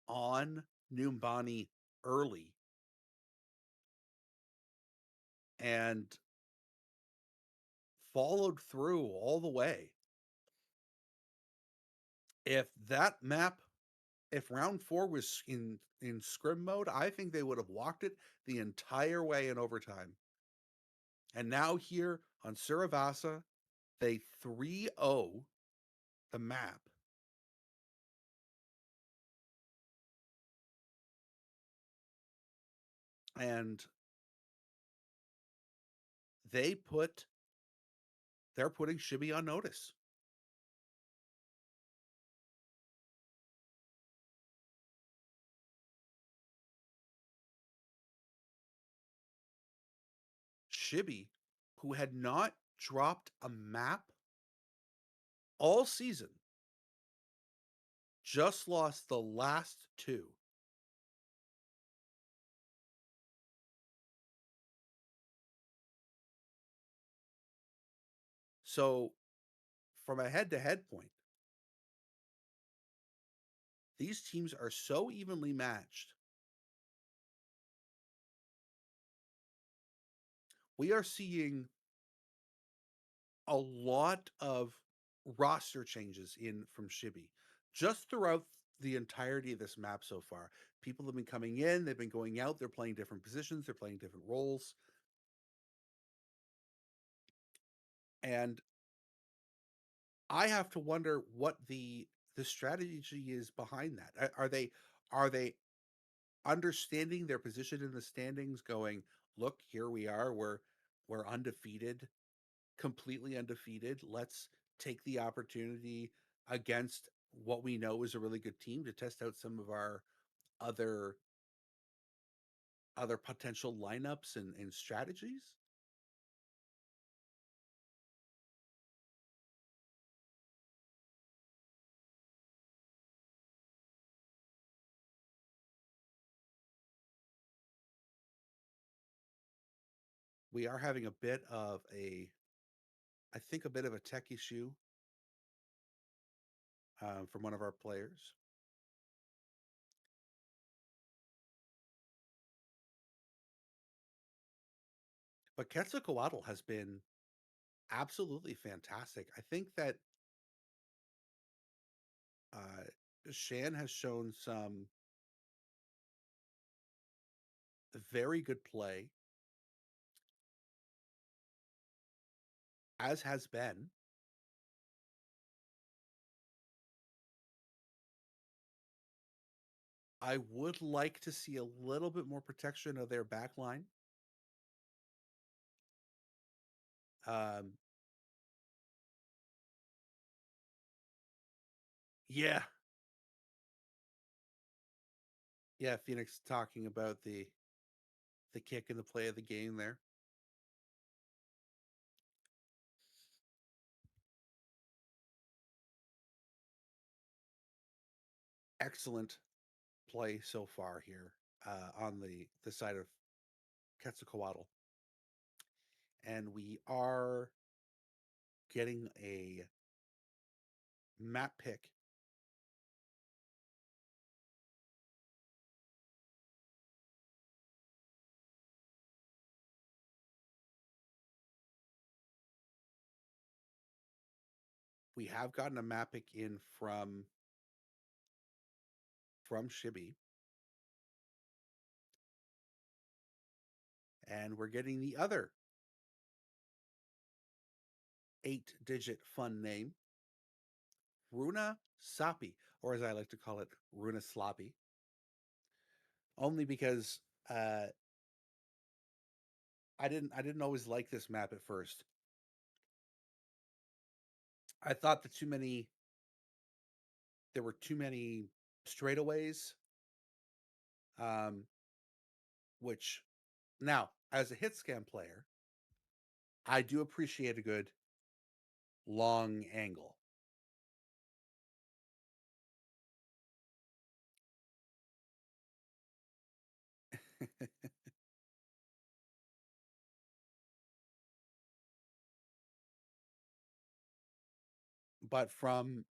on Numbani early and followed through all the way. If that map, if round 4 was in scrim mode, I think they would have walked it the entire way in overtime. And now here on Suravasa, they 3-0 the map. And they're putting Chibi on notice. Chibi, who had not dropped a map all season, just lost the last 2. So, from a head-to-head point, these teams are so evenly matched. We are seeing a lot of roster changes in from Chibi just throughout the entirety of this map so far. People have been coming in, they've been going out, they're playing different positions, they're playing different roles. And I have to wonder what the strategy is behind that. Are they understanding their position in the standings, going, look, here we are, we're undefeated, completely undefeated. Let's take the opportunity against what we know is a really good team to test out some of our other potential lineups and strategies. We are having a bit of I think a bit of a tech issue from one of our players. But Quetzalcoatl has been absolutely fantastic. I think that Shan has shown some very good play, as has Ben. I would like to see a little bit more protection of their back line. Um, yeah, yeah. Phoenix talking about the kick and the play of the game there. Excellent play so far here on the side of Quetzalcoatl, and we are getting a map pick. We have gotten a map pick in from Chibi. And we're getting the other 8-digit fun name, Runa Sapi, or as I like to call it, Runa Sloppy. Only because I didn't always like this map at first. I thought there were too many straightaways, um, which now as a hit scan player, I do appreciate a good long angle. But from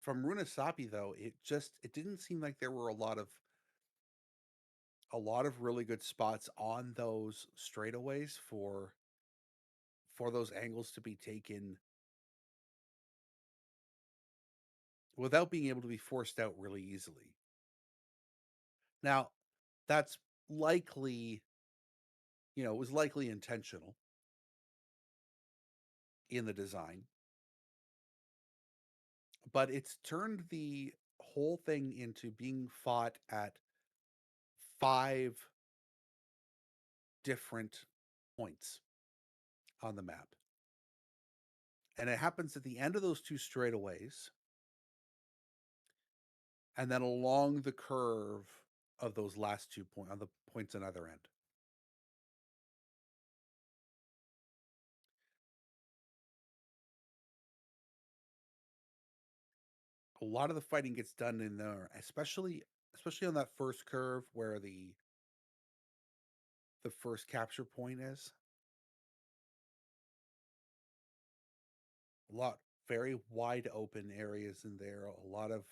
Runasapi though, it didn't seem like there were a lot of really good spots on those straightaways for those angles to be taken without being able to be forced out really easily. Now, that's likely, it was likely intentional in the design, but it's turned the whole thing into being fought at 5 different points on the map. And it happens at the end of those 2 straightaways and then along the curve of those last 2 points on the points on either end. A lot of the fighting gets done in there, especially on that first curve where the first capture point is. A lot very wide open areas in there. A lot of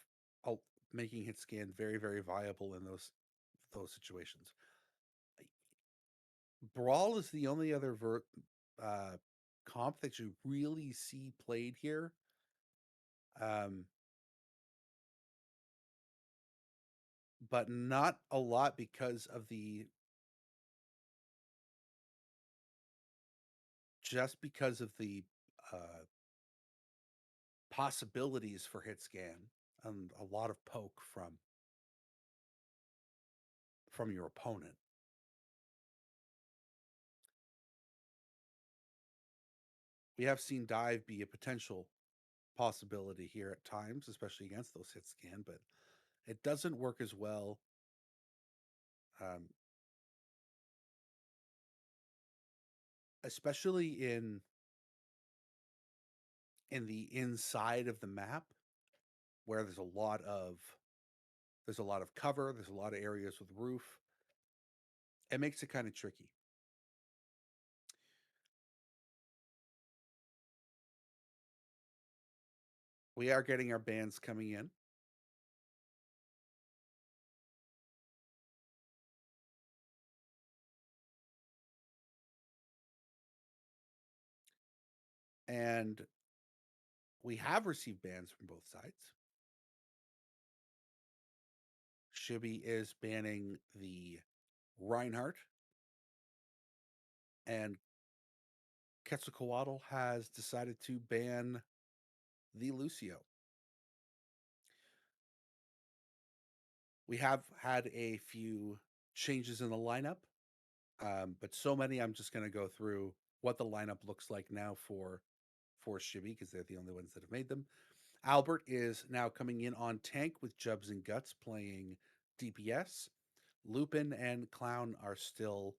making hit scan very, very viable in those situations. Brawl is the only other comp that you really see played here. But not a lot because of the uh, possibilities for hit scan and a lot of poke from your opponent. We have seen dive be a potential possibility here at times, especially against those hit scan, but it doesn't work as well. Especially in the inside of the map where there's a lot of cover, there's a lot of areas with roof. It makes it kind of tricky. We are getting our bands coming in. And we have received bans from both sides. Shibby is banning the Reinhardt, and Quetzalcoatl has decided to ban the Lucio. We have had a few changes in the lineup, but so many I'm just going to go through what the lineup looks like now for Shibby because they're the only ones that have made them. Albert is now coming in on tank with Jubs and Guts playing DPS. Lupin and Clown are still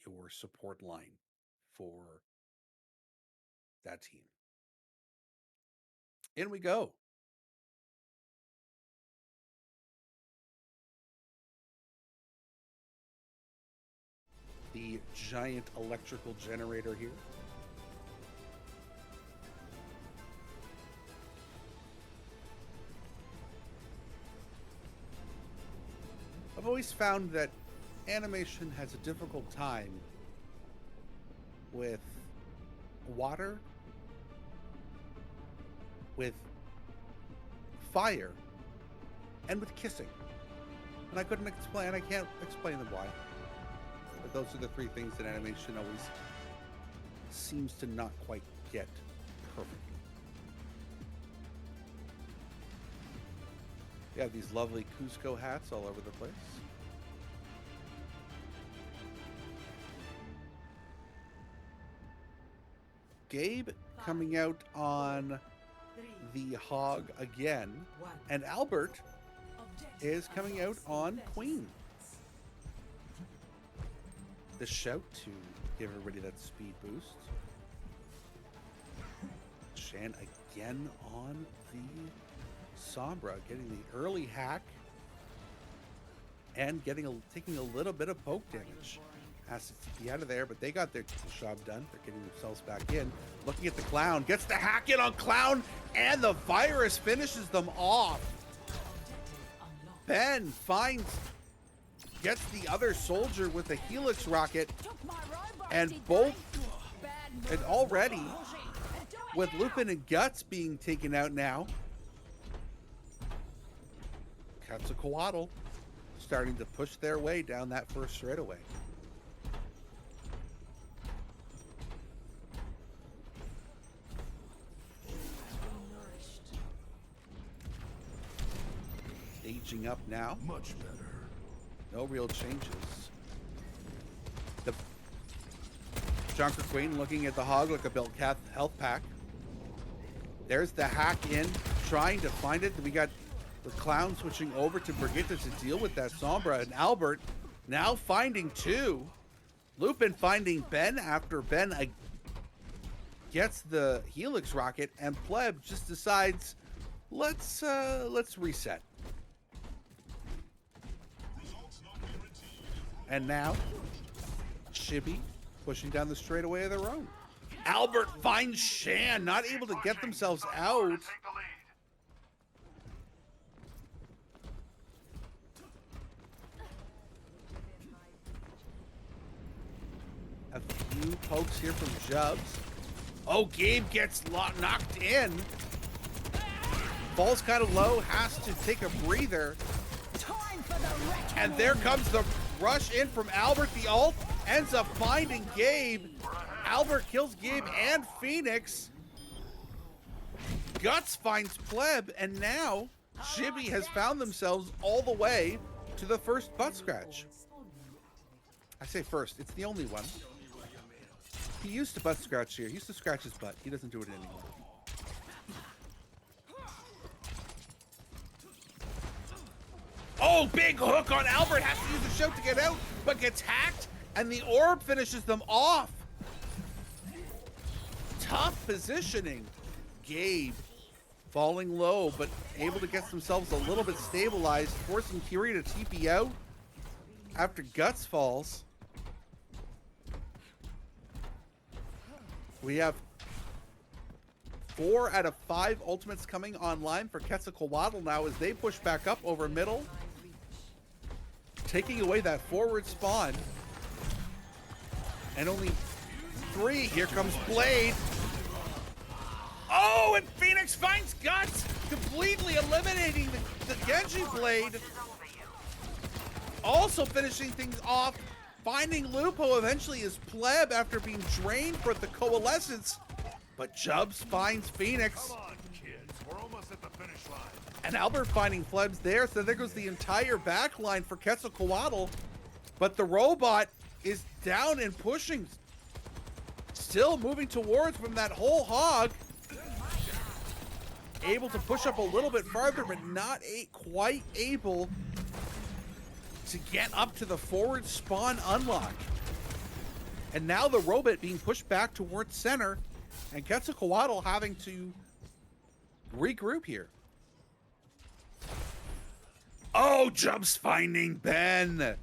your support line for that team. In we go. The giant electrical generator here. I've always found that animation has a difficult time with water, with fire, and with kissing. And I can't explain them why. But those are the three things that animation always seems to not quite get perfectly. You have these lovely Cusco hats all over the place. Gabe coming out on the Hog again, and Albert is coming out on Queen. The shout to give everybody that speed boost. Shan again on the Sombra, getting the early hack and taking a little bit of poke damage. Has to be out of there, but they got their job done. They're getting themselves back in. Looking at the Clown, gets the hack in on Clown, and the virus finishes them off. Ben gets the other soldier with the Helix rocket, and already with Lupin and Guts being taken out now, Quetzalcoatl starting to push their way down that first straightaway. Aging up now. Much better. No real changes. The Junker Queen looking at the Hog like a built health pack. There's the hack in, trying to find it. We got the Clown switching over to Brigitte to deal with that Sombra, and Albert now finding two. Lupin finding Ben after Ben gets the Helix rocket, and Pleb just decides, let's reset. And now, Chibi pushing down the straightaway of their own. Albert finds Shan, not able to get themselves out. A few pokes here from Jubs. Oh, Gabe gets knocked in. Falls kind of low, has to take a breather. And there comes the rush in from Albert. The ult ends up finding Gabe. Albert kills Gabe and Phoenix. Guts finds Pleb, and now Chibi has found themselves all the way to the first butt scratch. I say first, it's the only one. He used to butt scratch here. He used to scratch his butt. He doesn't do it anymore. Oh, big hook on Albert. Has to use the shout to get out, but gets hacked, and the orb finishes them off. Tough positioning. Gabe falling low, but able to get themselves a little bit stabilized, forcing Curie to TP out after Guts falls. We have 4 out of 5 ultimates coming online for Quetzalcoatl now as they push back up over middle, taking away that forward spawn. And only 3. Here comes Blade. Oh, and Phoenix finds Guts, completely eliminating the Genji Blade. Also finishing things off, finding Lupo eventually is Pleb after being drained for the Coalescence. But Jubs finds Phoenix. Come on, kids. We're almost at the finish line. And Albert finding Plebs there, so there goes the entire back line for Quetzalcoatl. But the robot is down and pushing. Still moving towards from that whole Hog. Able to push up a little bit farther, but not quite able to get up to the forward spawn unlock. And now the robot being pushed back towards center, and Quetzalcoatl having to regroup here. Oh, Jumps finding Ben.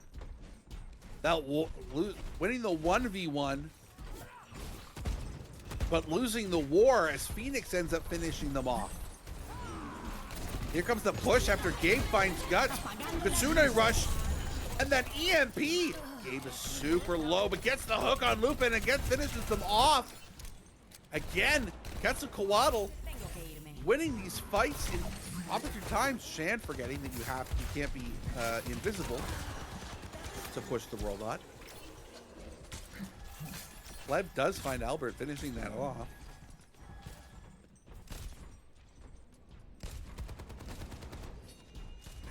That winning the 1v1, but losing the war as Phoenix ends up finishing them off. Here comes the push after Gabe finds Guts. Kitsune rush, and that EMP. Gabe is super low, but gets the hook on Lupin and finishes them off. Again, Quetzalcoatl winning these fights in opportune times. Shan forgetting that you can't be invisible to push the robot. Pleb does find Albert finishing that off.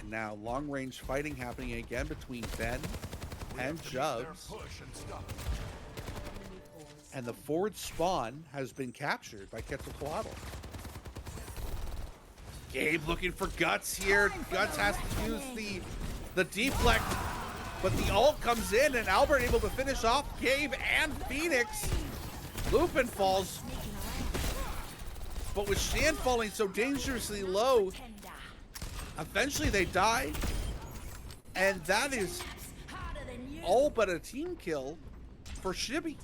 And now long-range fighting happening again between Ben and Jubs. And the forward spawn has been captured by Quetzalcoatl. Gabe looking for Guts here. Guts has to use the deflect, but the ult comes in and Albert able to finish off Gabe and Phoenix. Lupin falls, but with Shan falling so dangerously low, eventually they die, and that is all but a team kill for Shibby.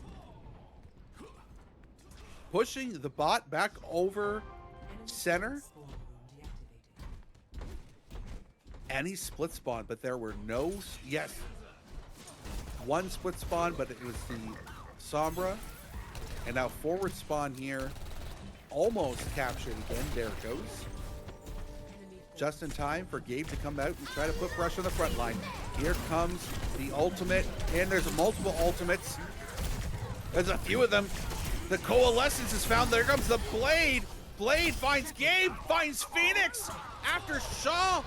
Pushing the bot back over center. And he split spawn, but there were no, yes, one split spawn, but it was the Sombra. And now forward spawn here, almost captured again. There it goes. Just in time for Gabe to come out and try to put pressure on the front line. Here comes the ultimate, and there's multiple ultimates. There's a few of them. The Coalescence is found. There comes the Blade. Blade finds Gabe, finds Phoenix after Shaw.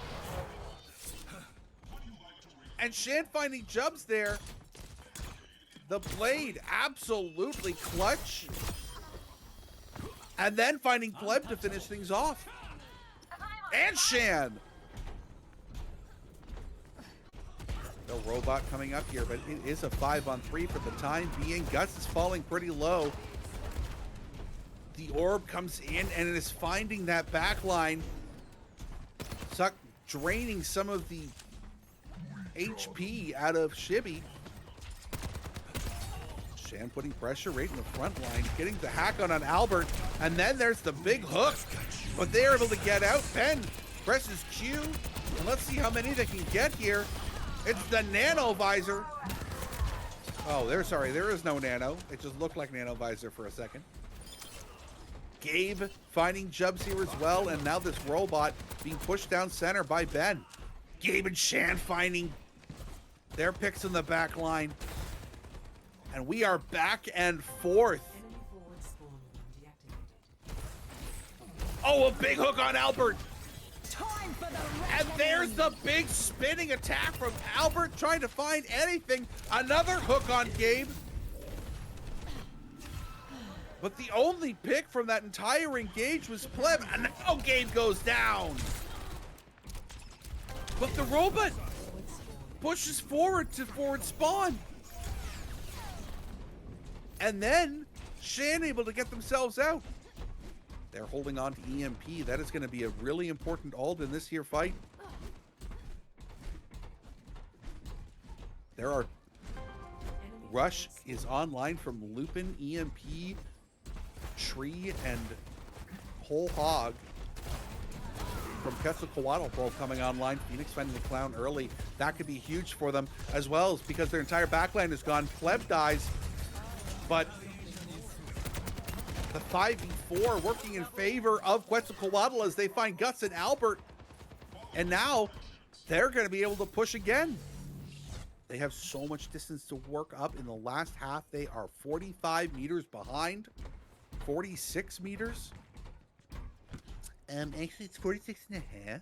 And Shan finding Jubs there. The Blade absolutely clutch. And then finding Pleb to finish things off. And Shan. No robot coming up here, but it is a 5-on-3 for the time being. Guts is falling pretty low. The orb comes in and it is finding that back line. Draining some of the HP out of Shibby. Shan putting pressure right in the front line, getting the hack on Albert, and then there's the big hook, but they're able to get out. Ben presses Q, and let's see how many they can get here. It's the Nano Visor. Oh, there is no Nano. It just looked like Nano Visor for a second. Gabe finding Jubs here as well, and now this robot being pushed down center by Ben. Gabe and Shan finding their picks in the back line. And we are back and forth. Oh, a big hook on Albert. And there's the big spinning attack from Albert trying to find anything. Another hook on Gabe. But the only pick from that entire engage was Pleb. And now Gabe goes down. But the robot pushes forward to forward spawn. And then Shan able to get themselves out. They're holding on to EMP. That is going to be a really important ult in this here fight. There are... Rush is online from Lupin, EMP, Tree, and Whole Hog. From Quetzalcoatl both coming online. Phoenix finding the clown early. That could be huge for them, as well as because their entire backline is gone. Pleb dies, but the 5v4 working in favor of Quetzalcoatl as they find Guts and Albert. And now they're going to be able to push again. They have so much distance to work up in the last half. They are 45 meters behind. 46 meters. Actually, it's 46 and a half.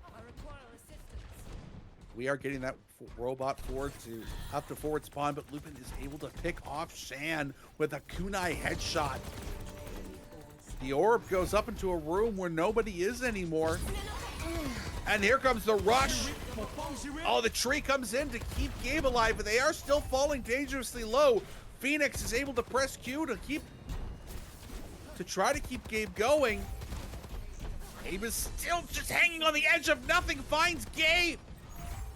I require assistance. We are getting that robot forward to up to forward spawn, but Lupin is able to pick off Shan with a kunai headshot. The orb goes up into a room where nobody is anymore. And here comes the rush. Oh, the tree comes in to keep Gabe alive, but they are still falling dangerously low. Phoenix is able to press Q to try to keep Gabe going. Gabe is still just hanging on the edge of nothing. Finds Gabe.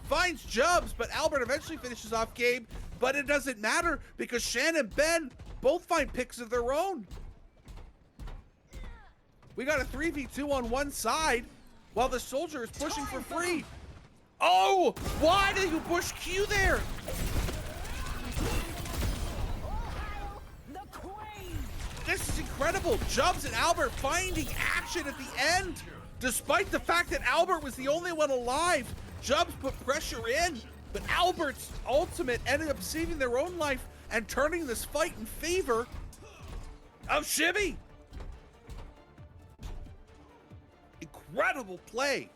Finds Jubs, but Albert eventually finishes off Gabe. But it doesn't matter because Shan and Ben both find picks of their own. We got a 3v2 on one side while the soldier is pushing for free. Oh, why did you push Q there? This is incredible. Jubs and Albert finding action at the end. Despite the fact that Albert was the only one alive, Jubs put pressure in. But Albert's ultimate ended up saving their own life and turning this fight in favor of Shibby. Incredible play.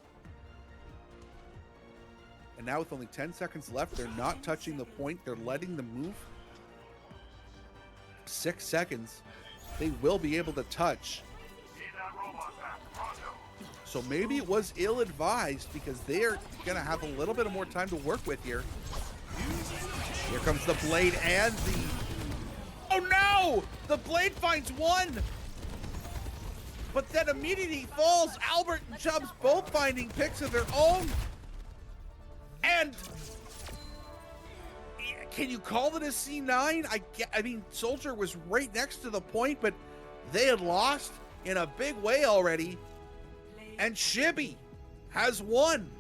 And now with only 10 seconds left, they're not touching the point. They're letting them move. 6 seconds. They will be able to touch. So maybe it was ill-advised because they're going to have a little bit of more time to work with here. Here comes the blade and the... Oh no! The blade finds one! But then immediately he falls. Albert and Chubbs both finding picks of their own. And can you call it a C9? I mean, Soldier was right next to the point, but they had lost in a big way already. And Shibby has won.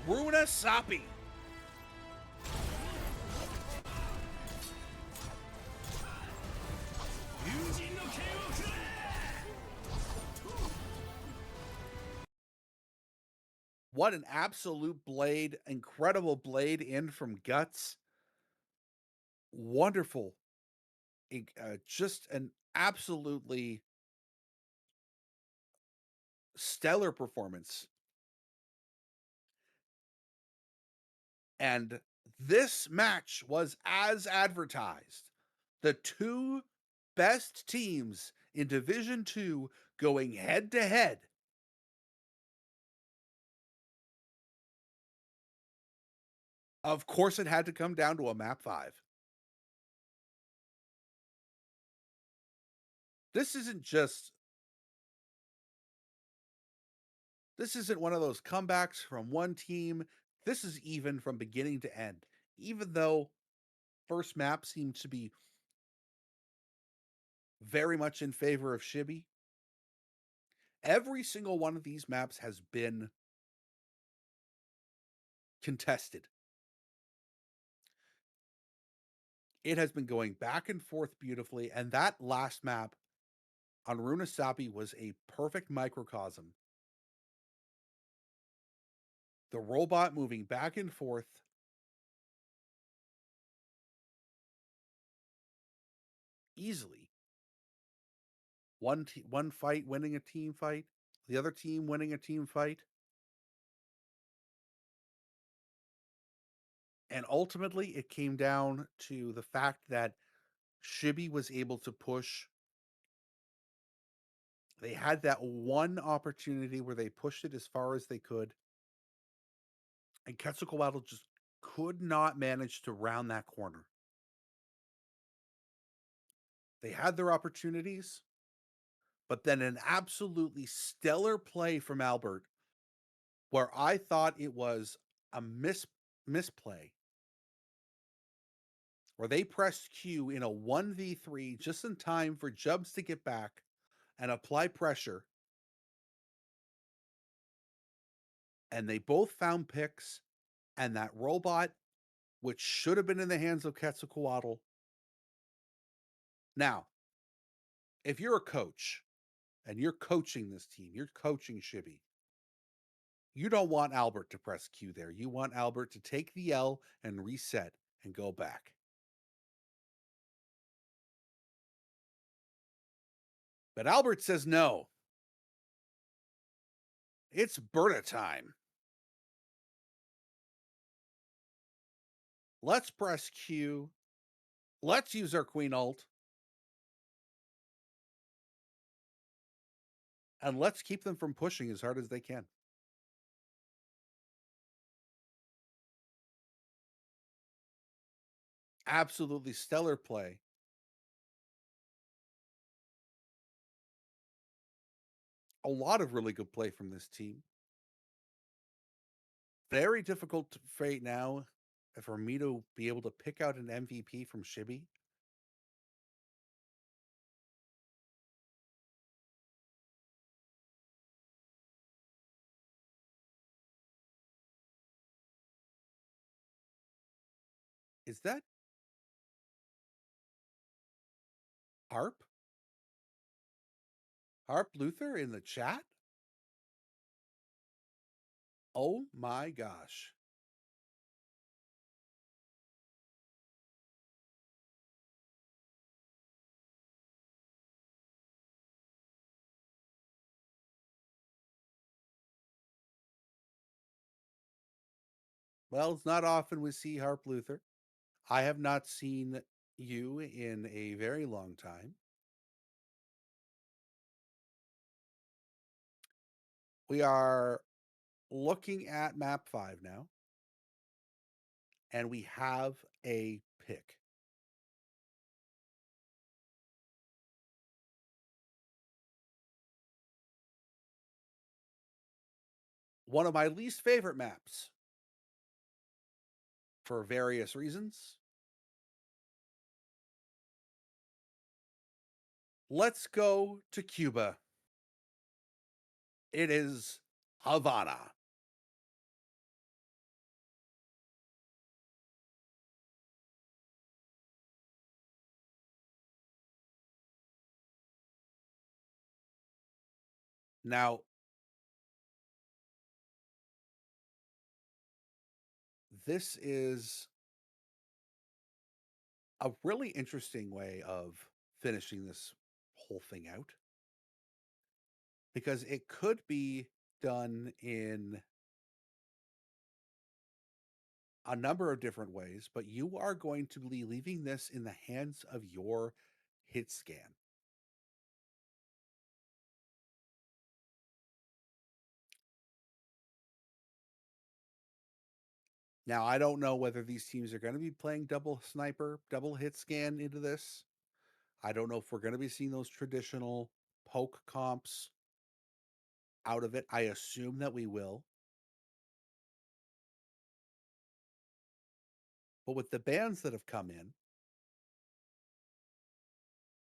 Runa Sapi. What an absolute blade. Incredible blade in from Guts. Wonderful. Just an absolutely stellar performance. And this match was as advertised. The two best teams in Division 2 going head to head. Of course, it had to come down to a map 5. This isn't one of those comebacks from one team. This is even from beginning to end. Even though first map seems to be very much in favor of Shibby, every single one of these maps has been contested. It has been going back and forth beautifully, and that last map on Runasapi was a perfect microcosm. The robot moving back and forth. Easily. One fight winning a team fight, the other team winning a team fight. And ultimately, it came down to the fact that Shibby was able to push. They had that one opportunity where they pushed it as far as they could. And Quetzalcoatl just could not manage to round that corner. They had their opportunities, but then an absolutely stellar play from Albert where I thought it was a misplay, where they pressed Q in a 1v3 just in time for Jubs to get back and apply pressure. And they both found picks, and that robot, which should have been in the hands of Quetzalcoatl. Now, if you're a coach and you're coaching this team, you're coaching Shibby, you don't want Albert to press Q there. You want Albert to take the L and reset and go back. But Albert says no. It's Berta time. Let's press Q. Let's use our Queen ult. And let's keep them from pushing as hard as they can. Absolutely stellar play. A lot of really good play from this team. Very difficult fate now for me to be able to pick out an MVP from Shibby. Is that Harp? Harp Luther in the chat? Oh my gosh. Well, it's not often we see Harp Luther. I have not seen you in a very long time. We are looking at map 5 now, and we have a pick. One of my least favorite maps for various reasons. Let's go to Cuba. It is Havana. Now, this is a really interesting way of finishing this whole thing out because it could be done in a number of different ways, but you are going to be leaving this in the hands of your hit scan. Now, I don't know whether these teams are going to be playing double sniper, double hit scan into this. I don't know if we're going to be seeing those traditional poke comps out of it. I assume that we will. But with the bans that have come in,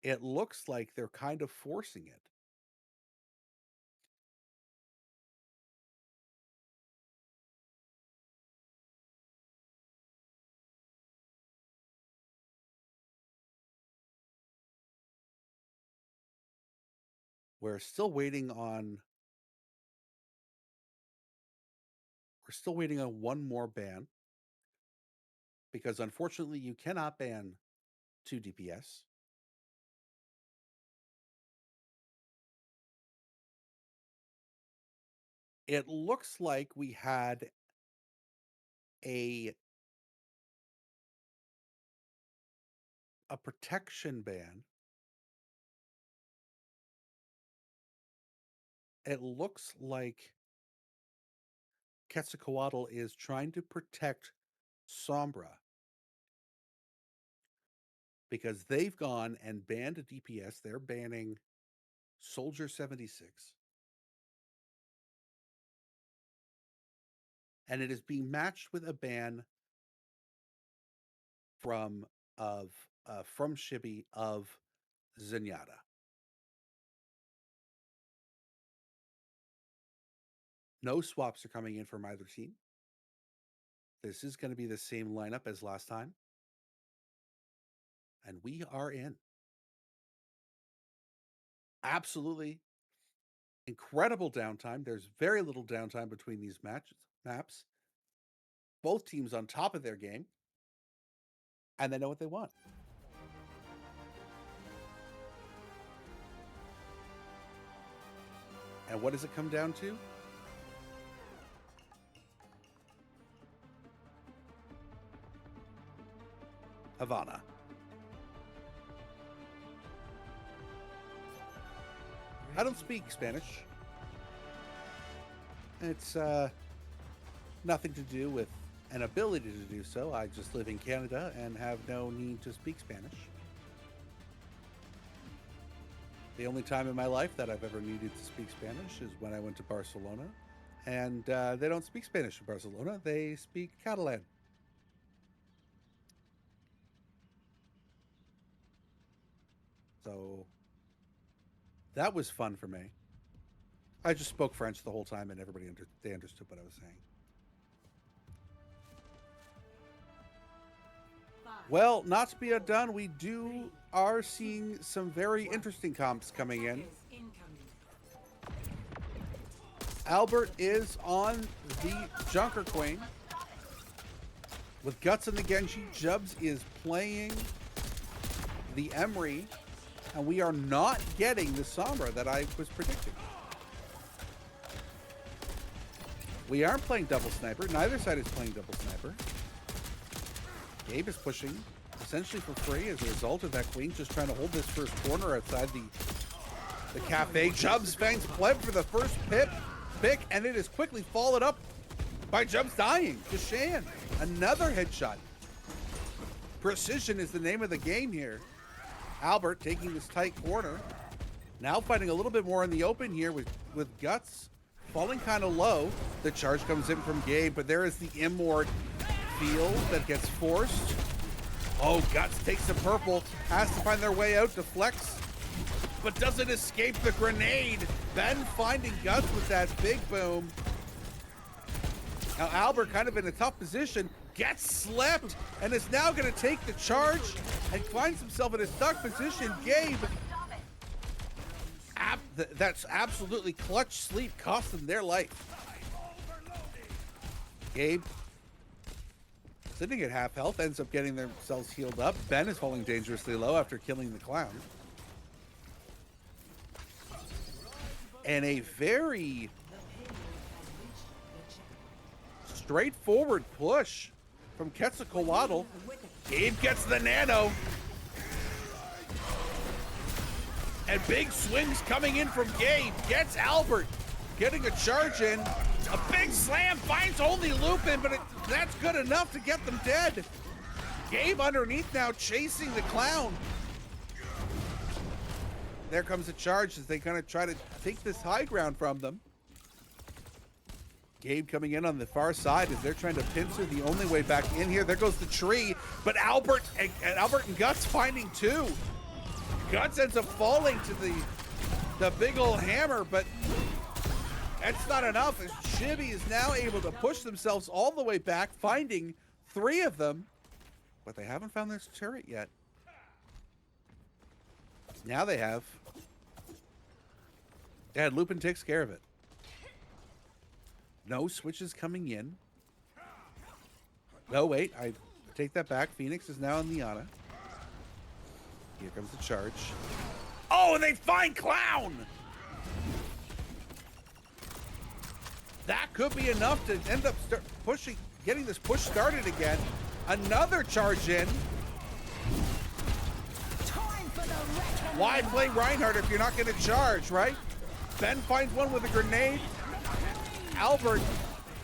it looks like they're kind of forcing it. We're still waiting on one more ban because unfortunately you cannot ban 2 DPS. It looks like we had a protection ban. It looks like Quetzalcoatl is trying to protect Sombra because they've gone and banned a DPS. They're banning Soldier 76. And it is being matched with a ban from Shibby of Zenyatta. No swaps are coming in from either team. This is going to be the same lineup as last time. And we are in. Absolutely incredible downtime. There's very little downtime between these maps. Both teams on top of their game. And they know what they want. And what does it come down to? Havana. I don't speak Spanish. It's nothing to do with an ability to do so. I just live in Canada and have no need to speak Spanish. The only time in my life that I've ever needed to speak Spanish is when I went to Barcelona. And they don't speak Spanish in Barcelona. They speak Catalan. So that was fun for me. I just spoke French the whole time and they understood what I was saying. Well, not to be outdone, we are seeing some very interesting comps coming in. Albert is on the Junker Queen with Guts and the Genji. Jubs is playing the Emery, and we are not getting the Sombra that I was predicting. We aren't playing double sniper. Neither side is playing double sniper. Gabe is pushing essentially for free as a result of that queen just trying to hold this first corner outside the cafe. Jubs finds Pleb for the first pick, and it is quickly followed up by Jubs dying to Shan. Another headshot. Precision is the name of the game here. Albert taking this tight corner. Now fighting a little bit more in the open here with Guts falling kind of low. The charge comes in from Gabe, but there is the Immort field that gets forced. Oh, Guts takes the purple, has to find their way out, deflects, but doesn't escape the grenade. Ben finding Guts with that big boom. Now Albert kind of in a tough position, gets slipped, and is now going to take the charge and finds himself in a stuck position. Gabe, that's absolutely clutch sleep, cost them their life. Gabe, sitting at half health, ends up getting themselves healed up. Ben is falling dangerously low after killing the clown. And a very straightforward push from Quetzalcoatl. Gabe gets the nano. And big swings coming in from Gabe. Gets Albert. Getting a charge in. A big slam finds only Lupin, but that's good enough to get them dead. Gabe underneath now chasing the clown. There comes a charge as they kind of try to take this high ground from them. Gabe coming in on the far side as they're trying to pincer the only way back in here. There goes the tree, but Albert and Guts finding two. Guts ends up falling to the big old hammer, but that's not enough as Chibi is now able to push themselves all the way back, finding three of them, but they haven't found this turret yet. Now they have. Dad, Lupin takes care of it. No switches coming in. No, wait, I take that back. Phoenix is now on Liana. Here comes the charge. Oh, and they find Clown! That could be enough to end up getting this push started again. Another charge in. Why play Reinhardt if you're not going to charge, right? Ben finds one with a grenade. Albert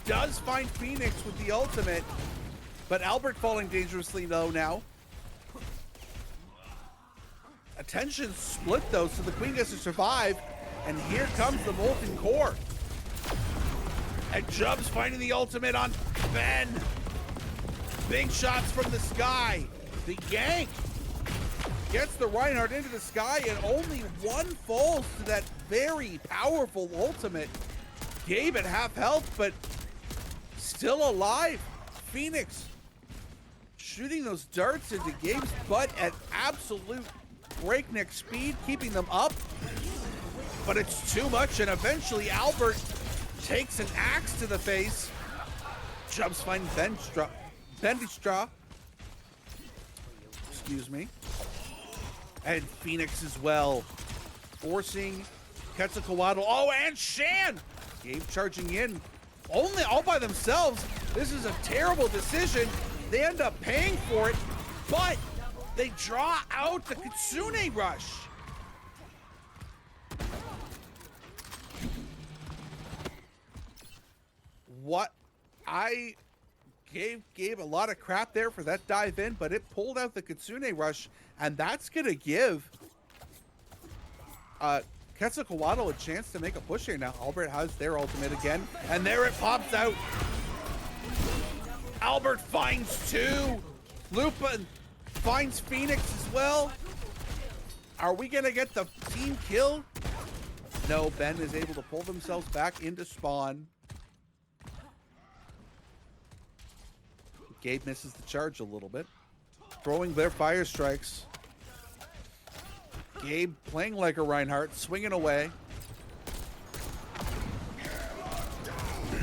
does find Phoenix with the ultimate, but Albert falling dangerously low now. Attention split though, so the Queen gets to survive, and here comes the Molten Core. And Jubs finding the ultimate on Ben. Big shots from the sky. The yank gets the Reinhardt into the sky, and only one falls to that very powerful ultimate. Gabe at half health, but still alive. Phoenix shooting those darts into Gabe's butt at absolute breakneck speed, keeping them up. But it's too much, and eventually Albert takes an axe to the face. Jumps find Bendistra. Excuse me. And Phoenix as well. Forcing Quetzalcoatl. Oh, and Shan! Gabe charging in. Only all by themselves. This is a terrible decision. They end up paying for it, but they draw out the Kitsune Rush. What? I gave a lot of crap there for that dive in, but it pulled out the Kitsune Rush, and that's gonna give Quetzalcoatl a chance to make a push here. Now Albert has their ultimate again, and there it pops out. Albert finds two. Lupin finds Phoenix as well. Are we gonna get the team kill? No, Ben is able to pull themselves back into spawn. Gabe misses the charge a little bit, throwing their fire strikes. Gabe playing like a Reinhardt, swinging away.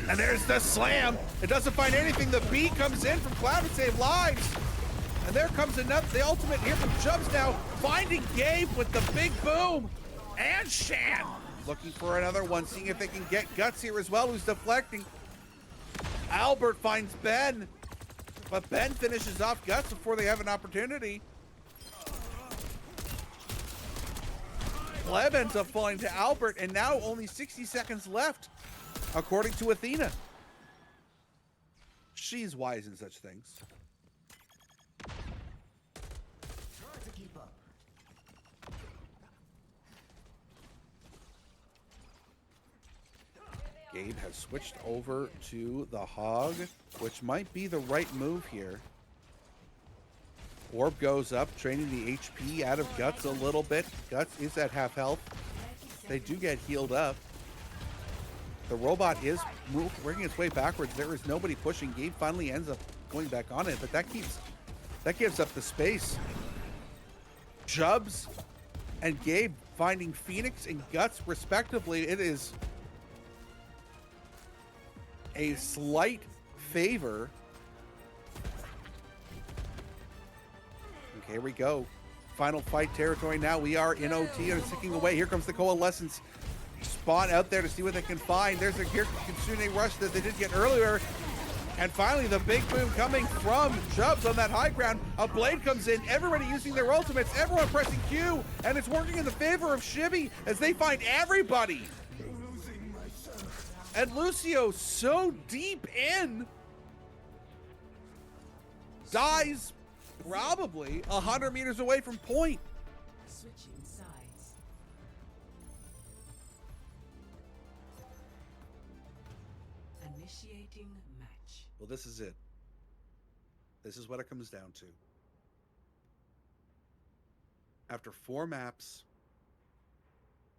And there's the slam. It doesn't find anything. The B comes in from Cloud to save lives. And there comes the ultimate here from Jubs now, finding Gabe with the big boom. And Shan looking for another one, seeing if they can get Guts here as well, who's deflecting. Albert finds Ben, but Ben finishes off Guts before they have an opportunity. Pleb ends up falling to Albert, and now only 60 seconds left, according to Athena. She's wise in such things. Try to keep up. Gabe has switched over to the Hog, which might be the right move here. Orb goes up, training the HP out of Guts a little bit. Guts is at half health. They do get healed up. The robot is working its way backwards. There is nobody pushing. Gabe finally ends up going back on it, but that gives up the space. Jubs and Gabe finding Phoenix and Guts respectively. It is a slight favor. Okay, here we go. Final fight territory now. We are in OT and it's ticking away. Here comes the Coalescence. Spawn out there to see what they can find. There's a Kitsune rush that they did get earlier. And finally, the big boom coming from Jubs on that high ground. A blade comes in. Everybody using their ultimates. Everyone pressing Q. And it's working in the favor of Shibby as they find everybody. And Lucio so deep in. Dies probably 100 meters away from point. Switching sides. Initiating match. Well, this is it. This is what it comes down to. After 4 maps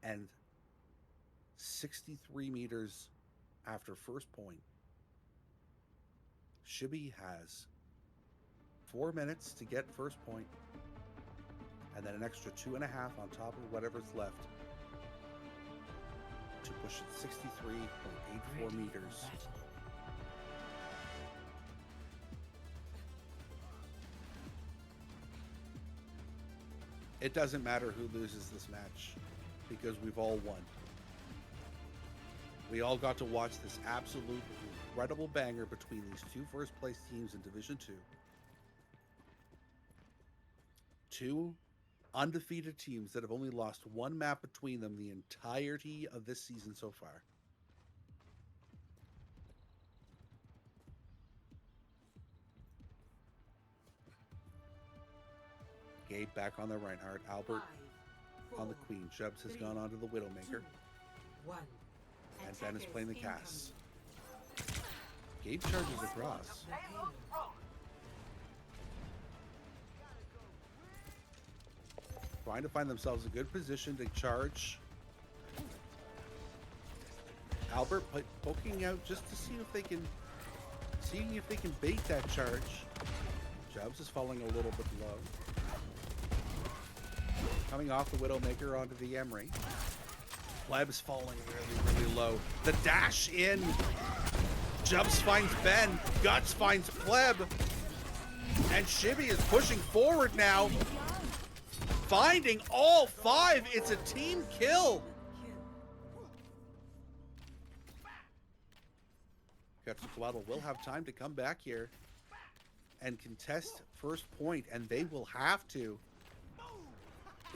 and 63 meters after first point, Shibby has 4 minutes to get first point, and then an extra 2.5 on top of whatever's left to push it 63.84 meters. It doesn't matter who loses this match because we've all won. We all got to watch this absolute incredible banger between these 2 first place teams in Division 2. 2 undefeated teams that have only lost 1 map between them the entirety of this season so far. Gabe back on the Reinhardt. Albert 5, on the 4, Queen. Jubs has gone on to the Widowmaker. 2, 1. And Ben is playing the Attackers Cass. Gabe charges across. incoming. Trying to find themselves a good position to charge. Albert poking out just to see if they can bait that charge. Jubs is falling a little bit low. Coming off the Widowmaker onto the Emery. Pleb is falling really, really low. The dash in. Jubs finds Ben. Guts finds Pleb. And Shibby is pushing forward now. Finding all 5. It's a team kill. Quetzalcoatl will have time to come back here and contest first point, and they will have to,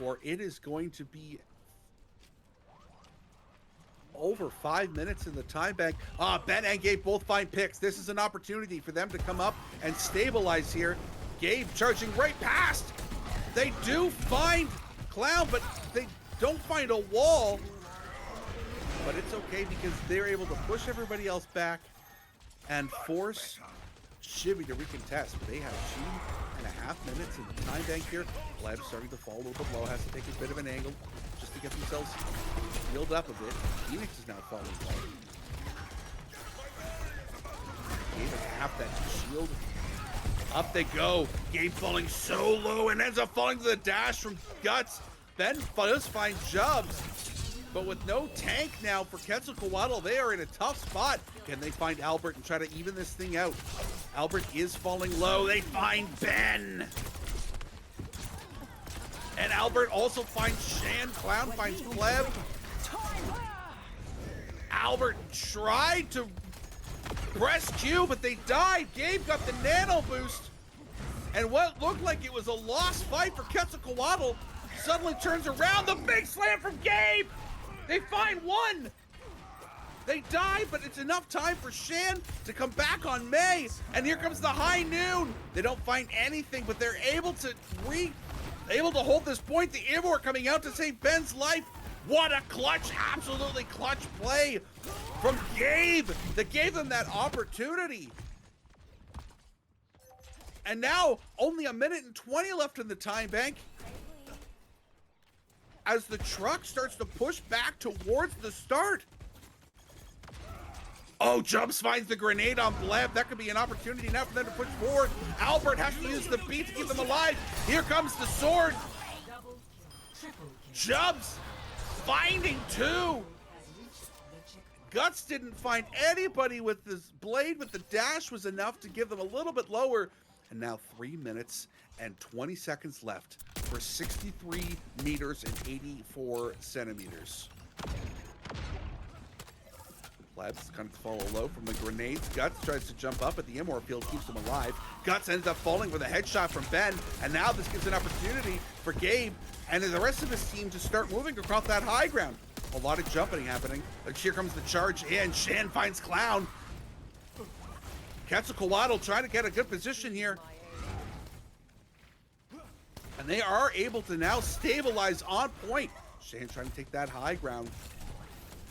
or it is going to be over 5 minutes in the time bank. Ben and Gabe both find picks. This is an opportunity for them to come up and stabilize here. Gabe charging right past. They do find Clown, but they don't find a wall. But it's okay because they're able to push everybody else back and force Shibby to recontest. But they have 2.5 minutes in the time bank here. Pleb starting to fall a little bit low, has to take a bit of an angle just to get themselves healed up a bit. Phoenix is now falling low. Gabe has half that shield. Up they go. Gabe falling so low and ends up falling to the dash from Guts. Ben does find Jubs. But with no tank now for Quetzalcoatl, they are in a tough spot. Can they find Albert and try to even this thing out? Albert is falling low. They find Ben. And Albert also finds Shan. Clown finds Pleb. Albert tried to Press Q, but they died. Gabe got the nano boost. And what looked like it was a lost fight for Quetzalcoatl suddenly turns around. The big slam from Gabe. They find one. They die, but it's enough time for Shan to come back on May. And here comes the high noon. They don't find anything, but they're able to hold this point. The Immor coming out to save Ben's life. What a clutch, absolutely clutch play from Gabe that gave them that opportunity. And now only 1:20 left in the time bank as the truck starts to push back towards the start. Oh, Jumps finds the grenade on Bleb. That could be an opportunity now for them to push forward. Albert has to use the beat to keep them alive. Here comes the sword. Double kill. Triple kill. Jumps finding two. Has reached the checkpoint. Guts didn't find anybody with this blade, but the dash was enough to give them a little bit lower. And now 3 minutes and 20 seconds left for 63 meters and 84 centimeters. Plebs kind of follow low from the grenades. Guts tries to jump up, but the Immor field keeps him alive. Guts ends up falling with a headshot from Ben, and now this gives an opportunity for Gabe and the rest of his team to start moving across that high ground. A lot of jumping happening. But here comes the charge in. Shan finds Clown. Quetzalcoatl trying to get a good position here. And they are able to now stabilize on point. Shan trying to take that high ground.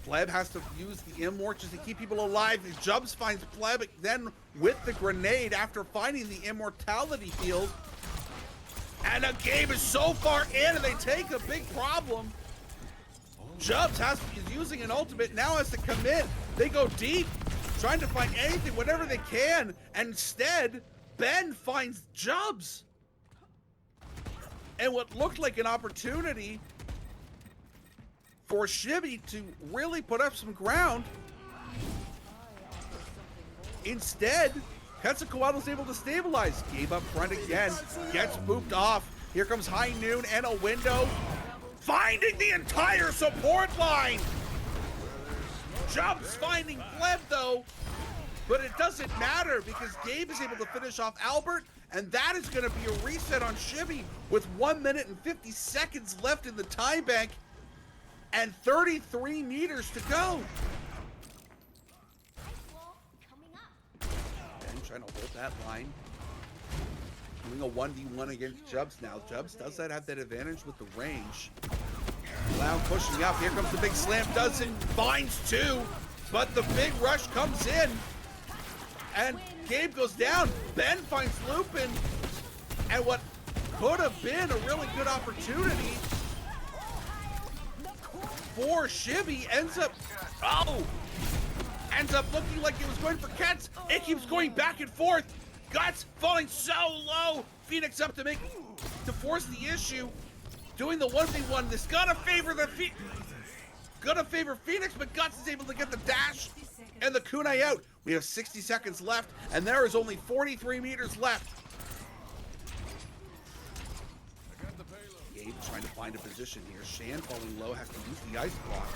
Pleb has to use the Immort just to keep people alive. Jumps finds Pleb then with the grenade after finding the immortality field. And a Gabe is so far in and they take a big problem. Jumps is using an ultimate, now has to commit. They go deep, trying to find anything, whatever they can. And instead, Ben finds Jubs. And what looked like an opportunity for Shibby to really put up some ground. Instead, Quetzalcoatl's able to stabilize. Gabe up front again, gets booped off. Here comes High Noon and a window. Finding the entire support line. Jumps finding Pleb though, but it doesn't matter because Gabe is able to finish off Albert, and that is going to be a reset on Shibby with 1 minute and 50 seconds left in the time bank and 33 meters to go. Ben trying to hold that line. Doing a 1v1 against Jubs now. Jubs does that have that advantage with the range. Clown pushing up. Here comes the big slam. Doesn't. Finds two. But the big rush comes in. And Gabe goes down. Ben finds Lupin. And what could have been a really good opportunity for Shibby ends up looking like it was going for Kets. It keeps going back and forth. Guts falling so low. Phoenix up to force the issue. Doing the 1v1. This gonna favor Phoenix, but Guts is able to get the dash and the kunai out. We have 60 seconds left, and there is only 43 meters left. Gabe trying to find a position here. Shan falling low, has to use the ice block.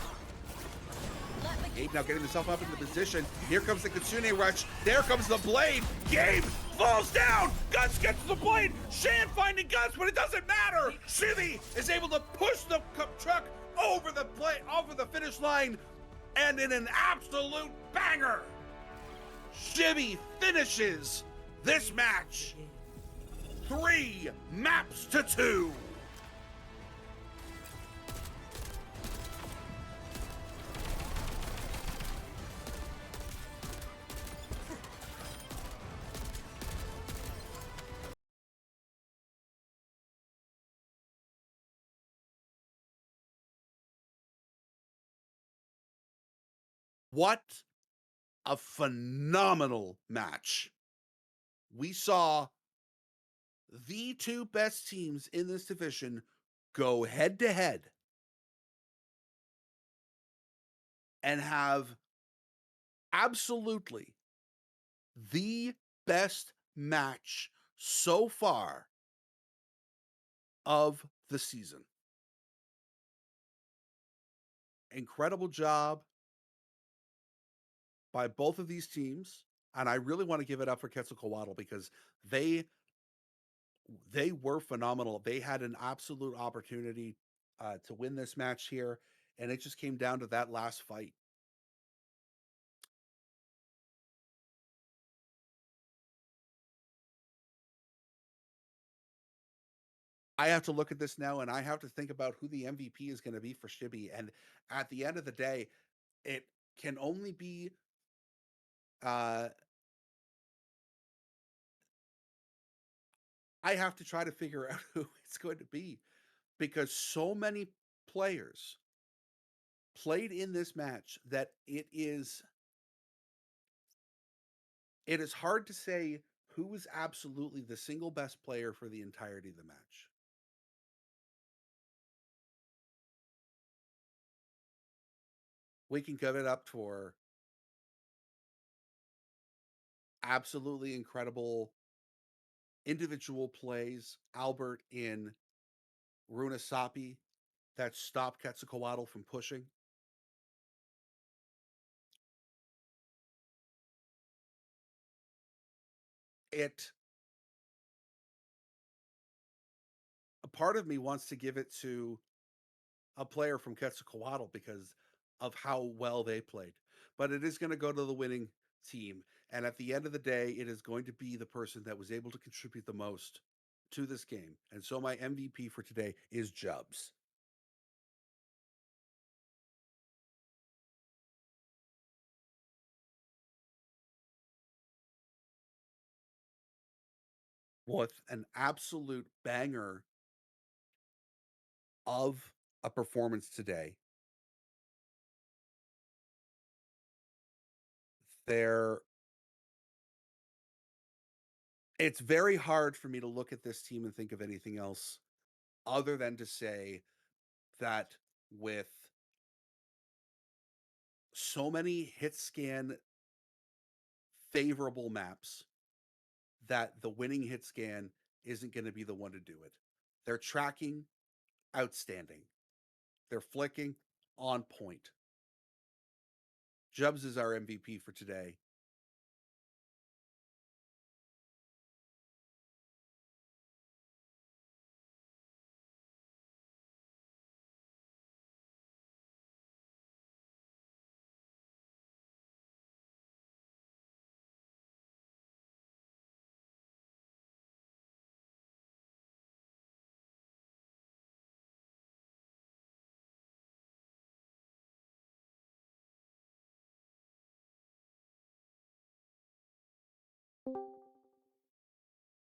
Gabe now getting himself up into position. Here comes the Kitsune rush. There comes the blade. Gabe falls down. Guts gets the blade. Shan finding Guts, but it doesn't matter. Shibby is able to push the truck over the finish line, and in an absolute banger, Shibby finishes this match 3 maps to 2. What a phenomenal match. We saw the two best teams in this division go head to head and have absolutely the best match so far of the season. Incredible job by both of these teams. And I really want to give it up for Quetzalcoatl because they were phenomenal. They had an absolute opportunity to win this match here, and it just came down to that last fight. I have to look at this now, and I have to think about who the MVP is going to be for Shibby. And at the end of the day, it can only be uh, I have to try to figure out who it's going to be because so many players played in this match that it is hard to say who is absolutely the single best player for the entirety of the match. We can give it up for absolutely incredible individual plays. Albert in Runasapi that stopped Quetzalcoatl from pushing. It A part of me wants to give it to a player from Quetzalcoatl because of how well they played. But it is going to go to the winning team. And at the end of the day, it is going to be the person that was able to contribute the most to this game. And so my MVP for today is Jubs. With an absolute banger of a performance today. There It's very hard for me to look at this team and think of anything else other than to say that with so many hit scan favorable maps, that the winning hit scan isn't going to be the one to do it. They're tracking outstanding. They're flicking on point. Jubs is our MVP for today.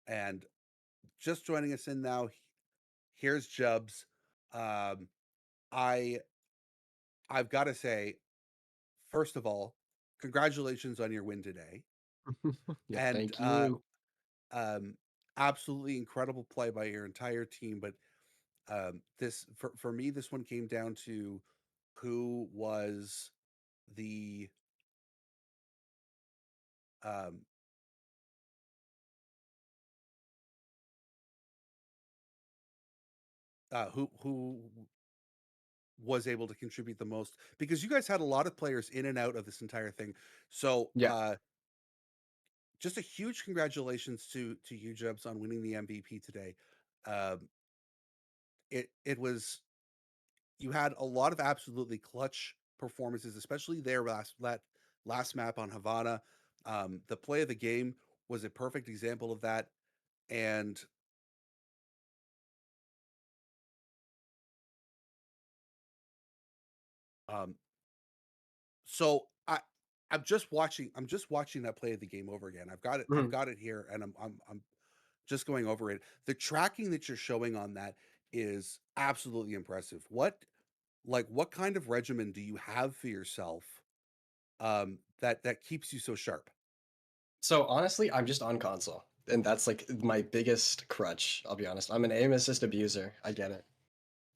And just joining us in now, here's Jubs. Um, I I've got to say, first of all, congratulations on your win today, Yeah, and thank you. um, absolutely incredible play by your entire team. But this for me, this one came down to who was the um, who was able to contribute the most because you guys had a lot of players in and out of this entire thing. So Yeah. just a huge congratulations to you, Jubs, on winning the MVP today. Um, it was You had a lot of absolutely clutch performances, especially there last map on Havana. The play of the game was a perfect example of that, and um, so I'm just watching that play of the game over again. I've Mhm. got it here, and I'm just going over it. The tracking that you're showing on that is absolutely impressive. What kind of regimen do you have for yourself that keeps you so sharp? So honestly, I'm just on console, and that's like my biggest crutch. I'll be honest. I'm an aim assist abuser. I get it.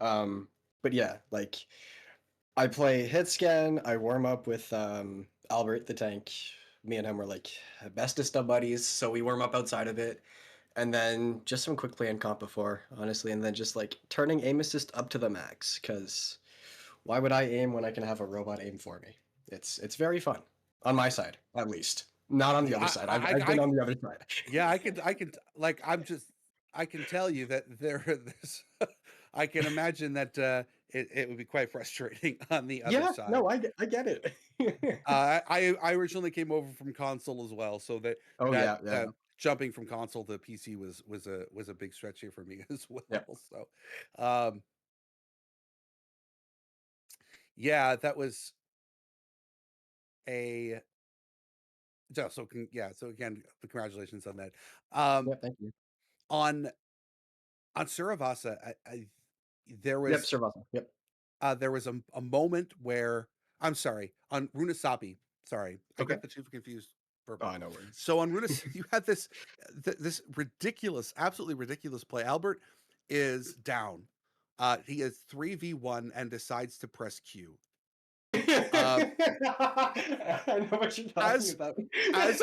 Um, but yeah, like I play hit scan. I warm up with Albert the tank. Me and him were like bestest of buddies, so we warm up outside of it, and then just some quick play and comp before, honestly, and then just like turning aim assist up to the max. Cause why would I aim when I can have a robot aim for me? It's very fun on my side, at least. Not on the Yeah, other side. I've been on the other side. yeah, like, I can tell you that this, I can imagine that it would be quite frustrating on the other Yeah, side. no, I get it. I originally came over from console as well, so Oh that yeah, yeah, jumping from console to PC was a big stretch here for me as yeah. well. So, um, yeah, that was a so again, congratulations on that. Yeah, thank you. On Suravasa, there Yep, was Survival. Yep. there was a moment where I'm sorry, on Runasapi. Sorry, I Okay. get the two confused. Purple. Oh, no worries. So on Runas, you had this ridiculous, absolutely ridiculous play. Albert is down. He is 3v1 and decides to press Q. Uh, I know what you're talking as about. as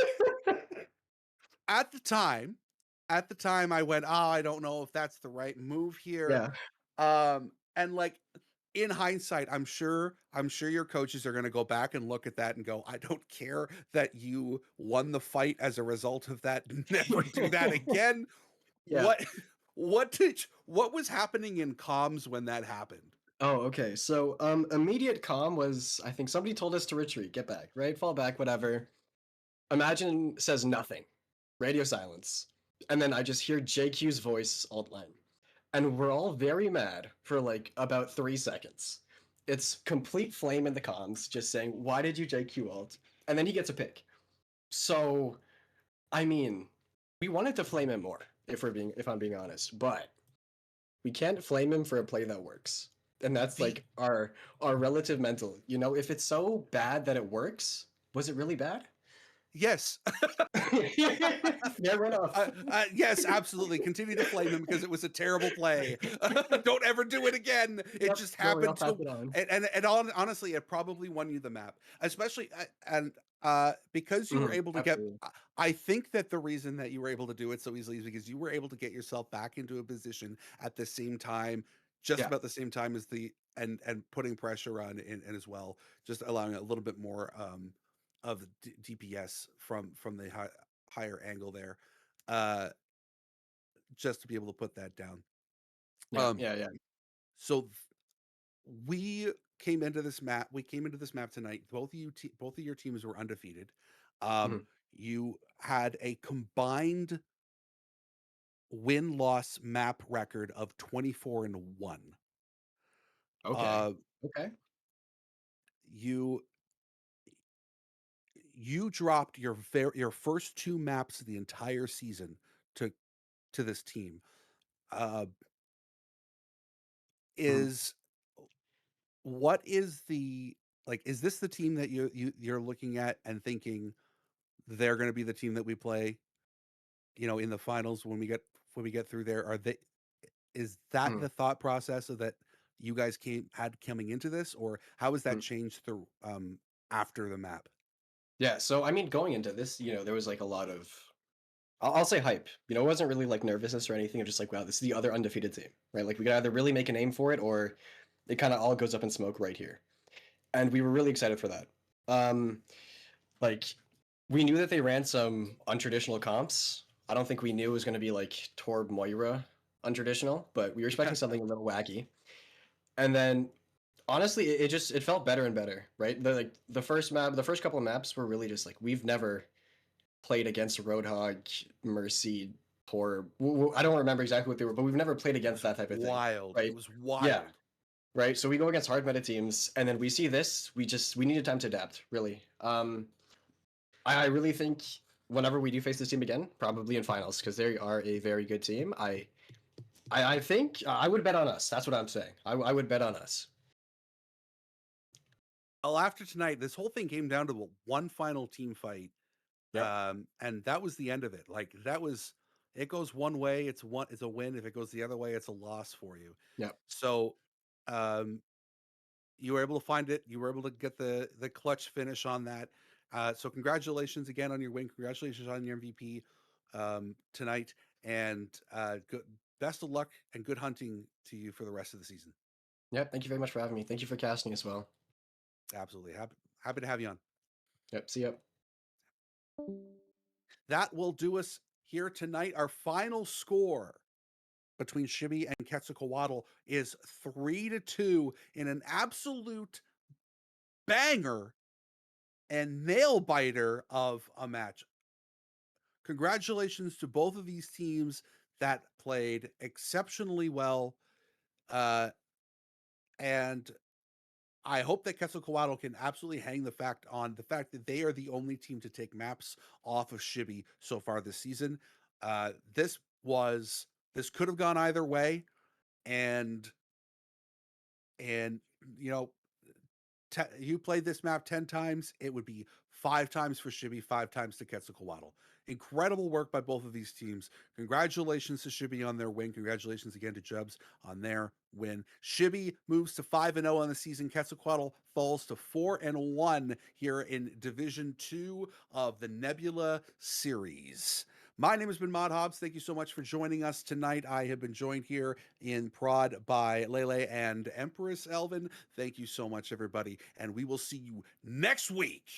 at the time, I went, oh, I don't know if that's the right move here. Yeah. And like in hindsight, I'm sure your coaches are going to go back and look at that and go, I don't care that you won the fight as a result of that. Never do that again. Yeah. What was happening in comms when that happened? Oh, okay. So, immediate calm was, I think somebody told us to retreat, get back, right? Fall back, whatever. Imagine says nothing. Radio silence. And then I just hear JQ's voice alt line. And we're all very mad for like about 3 seconds. It's complete flame in the comms, just saying, why did you JQ alt? And then he gets a pick. So, I mean, we wanted to flame him more, if I'm being honest, but we can't flame him for a play that works. And that's The like our relative mental. You know, if it's so bad that it works, was it really bad? Yes. Fair enough. Yes, absolutely. Continue to flame him because it was a terrible play. Don't ever do it again. It Yep. just No, we all happened pass to, it on. honestly, it probably won you the map, especially and because you were Mhm, able to get. absolutely. I think that the reason that you were able to do it so easily is because you were able to get yourself back into a position at the same time, just Yeah. about the same time as the and putting pressure on and as well, just allowing a little bit more of DPS from the higher angle there, uh, just to be able to put that down. Yeah. Um, Yeah. Yeah. so we came into this map. We came into this map tonight. Both of your teams were undefeated. Um, Mhm. you had a combined win loss map record of 24-1. Okay. Uh, Okay. you dropped your first two maps of the entire season to this team. Uh, Mhm. is what is the like is this the team that you're looking at and thinking they're going to be the team that we play, in the finals when we get through there? Are they Is that Mhm. the thought process of that you guys had coming into this, or how has that Mhm. changed through after the map? Yeah. So I mean, going into this, there was like a lot of I'll say hype. It wasn't really like nervousness or anything. It was just like, wow, this is the other undefeated team, right? Like we could either really make a name for it or it kind of all goes up in smoke right here. And we were really excited for that. Um, like we knew that they ran some untraditional comps. I don't think we knew it was going to be like Torb Moira untraditional, but we were expecting something a little wacky. And then honestly, it felt better and better, right? The first map, the first couple of maps were really just like we've never played against Roadhog, Mercy, Torb. I don't remember exactly what they were, but we've never played It against was that type of thing, wild. It right? was Yeah, wild. right. So we go against hard meta teams, and then we see this. We needed time to adapt, really. I really think whenever we do face this team again, probably in finals, because they are a very good team. I think I would bet on us. That's what I'm saying. I would bet on us. Well, after tonight, this whole thing came down to one final team fight, Yep. and that was the end of it. Like that was, it goes one way, it's a win. If it goes the other way, it's a loss for you. Yep. So, um, you were able to find it. You were able to get the clutch finish on that. So congratulations again on your win. Congratulations on your MVP tonight, and good, best of luck and good hunting to you for the rest of the season. Yep. Thank you very much for having me. Thank you for casting as well. Absolutely happy to have you on. Yep. See ya. That will do us here tonight. Our final score between Shibi and Quetzalcoatl is 3-2 in an absolute banger and nail biter of a match. Congratulations to both of these teams that played exceptionally well. And I hope that Quetzalcoatl can absolutely hang the fact that they are the only team to take maps off of Shibi so far this season. This could have gone either way, and and you know, you played this map 10 times, it would be 5 times for Shibi, 5 times to Quetzalcoatl. Incredible work by both of these teams. Congratulations to Shibi on their win. Congratulations again to Jubs on their win. Shibi moves to 5-0 on the season. Quetzalcoatl falls to 4-1 here in Division 2 of the Nebula series. My name has been Mod Hobbs. Thank you so much for joining us tonight. I have been joined here in Prod by Lele and Empress Elvin. Thank you so much, everybody. And we will see you next week.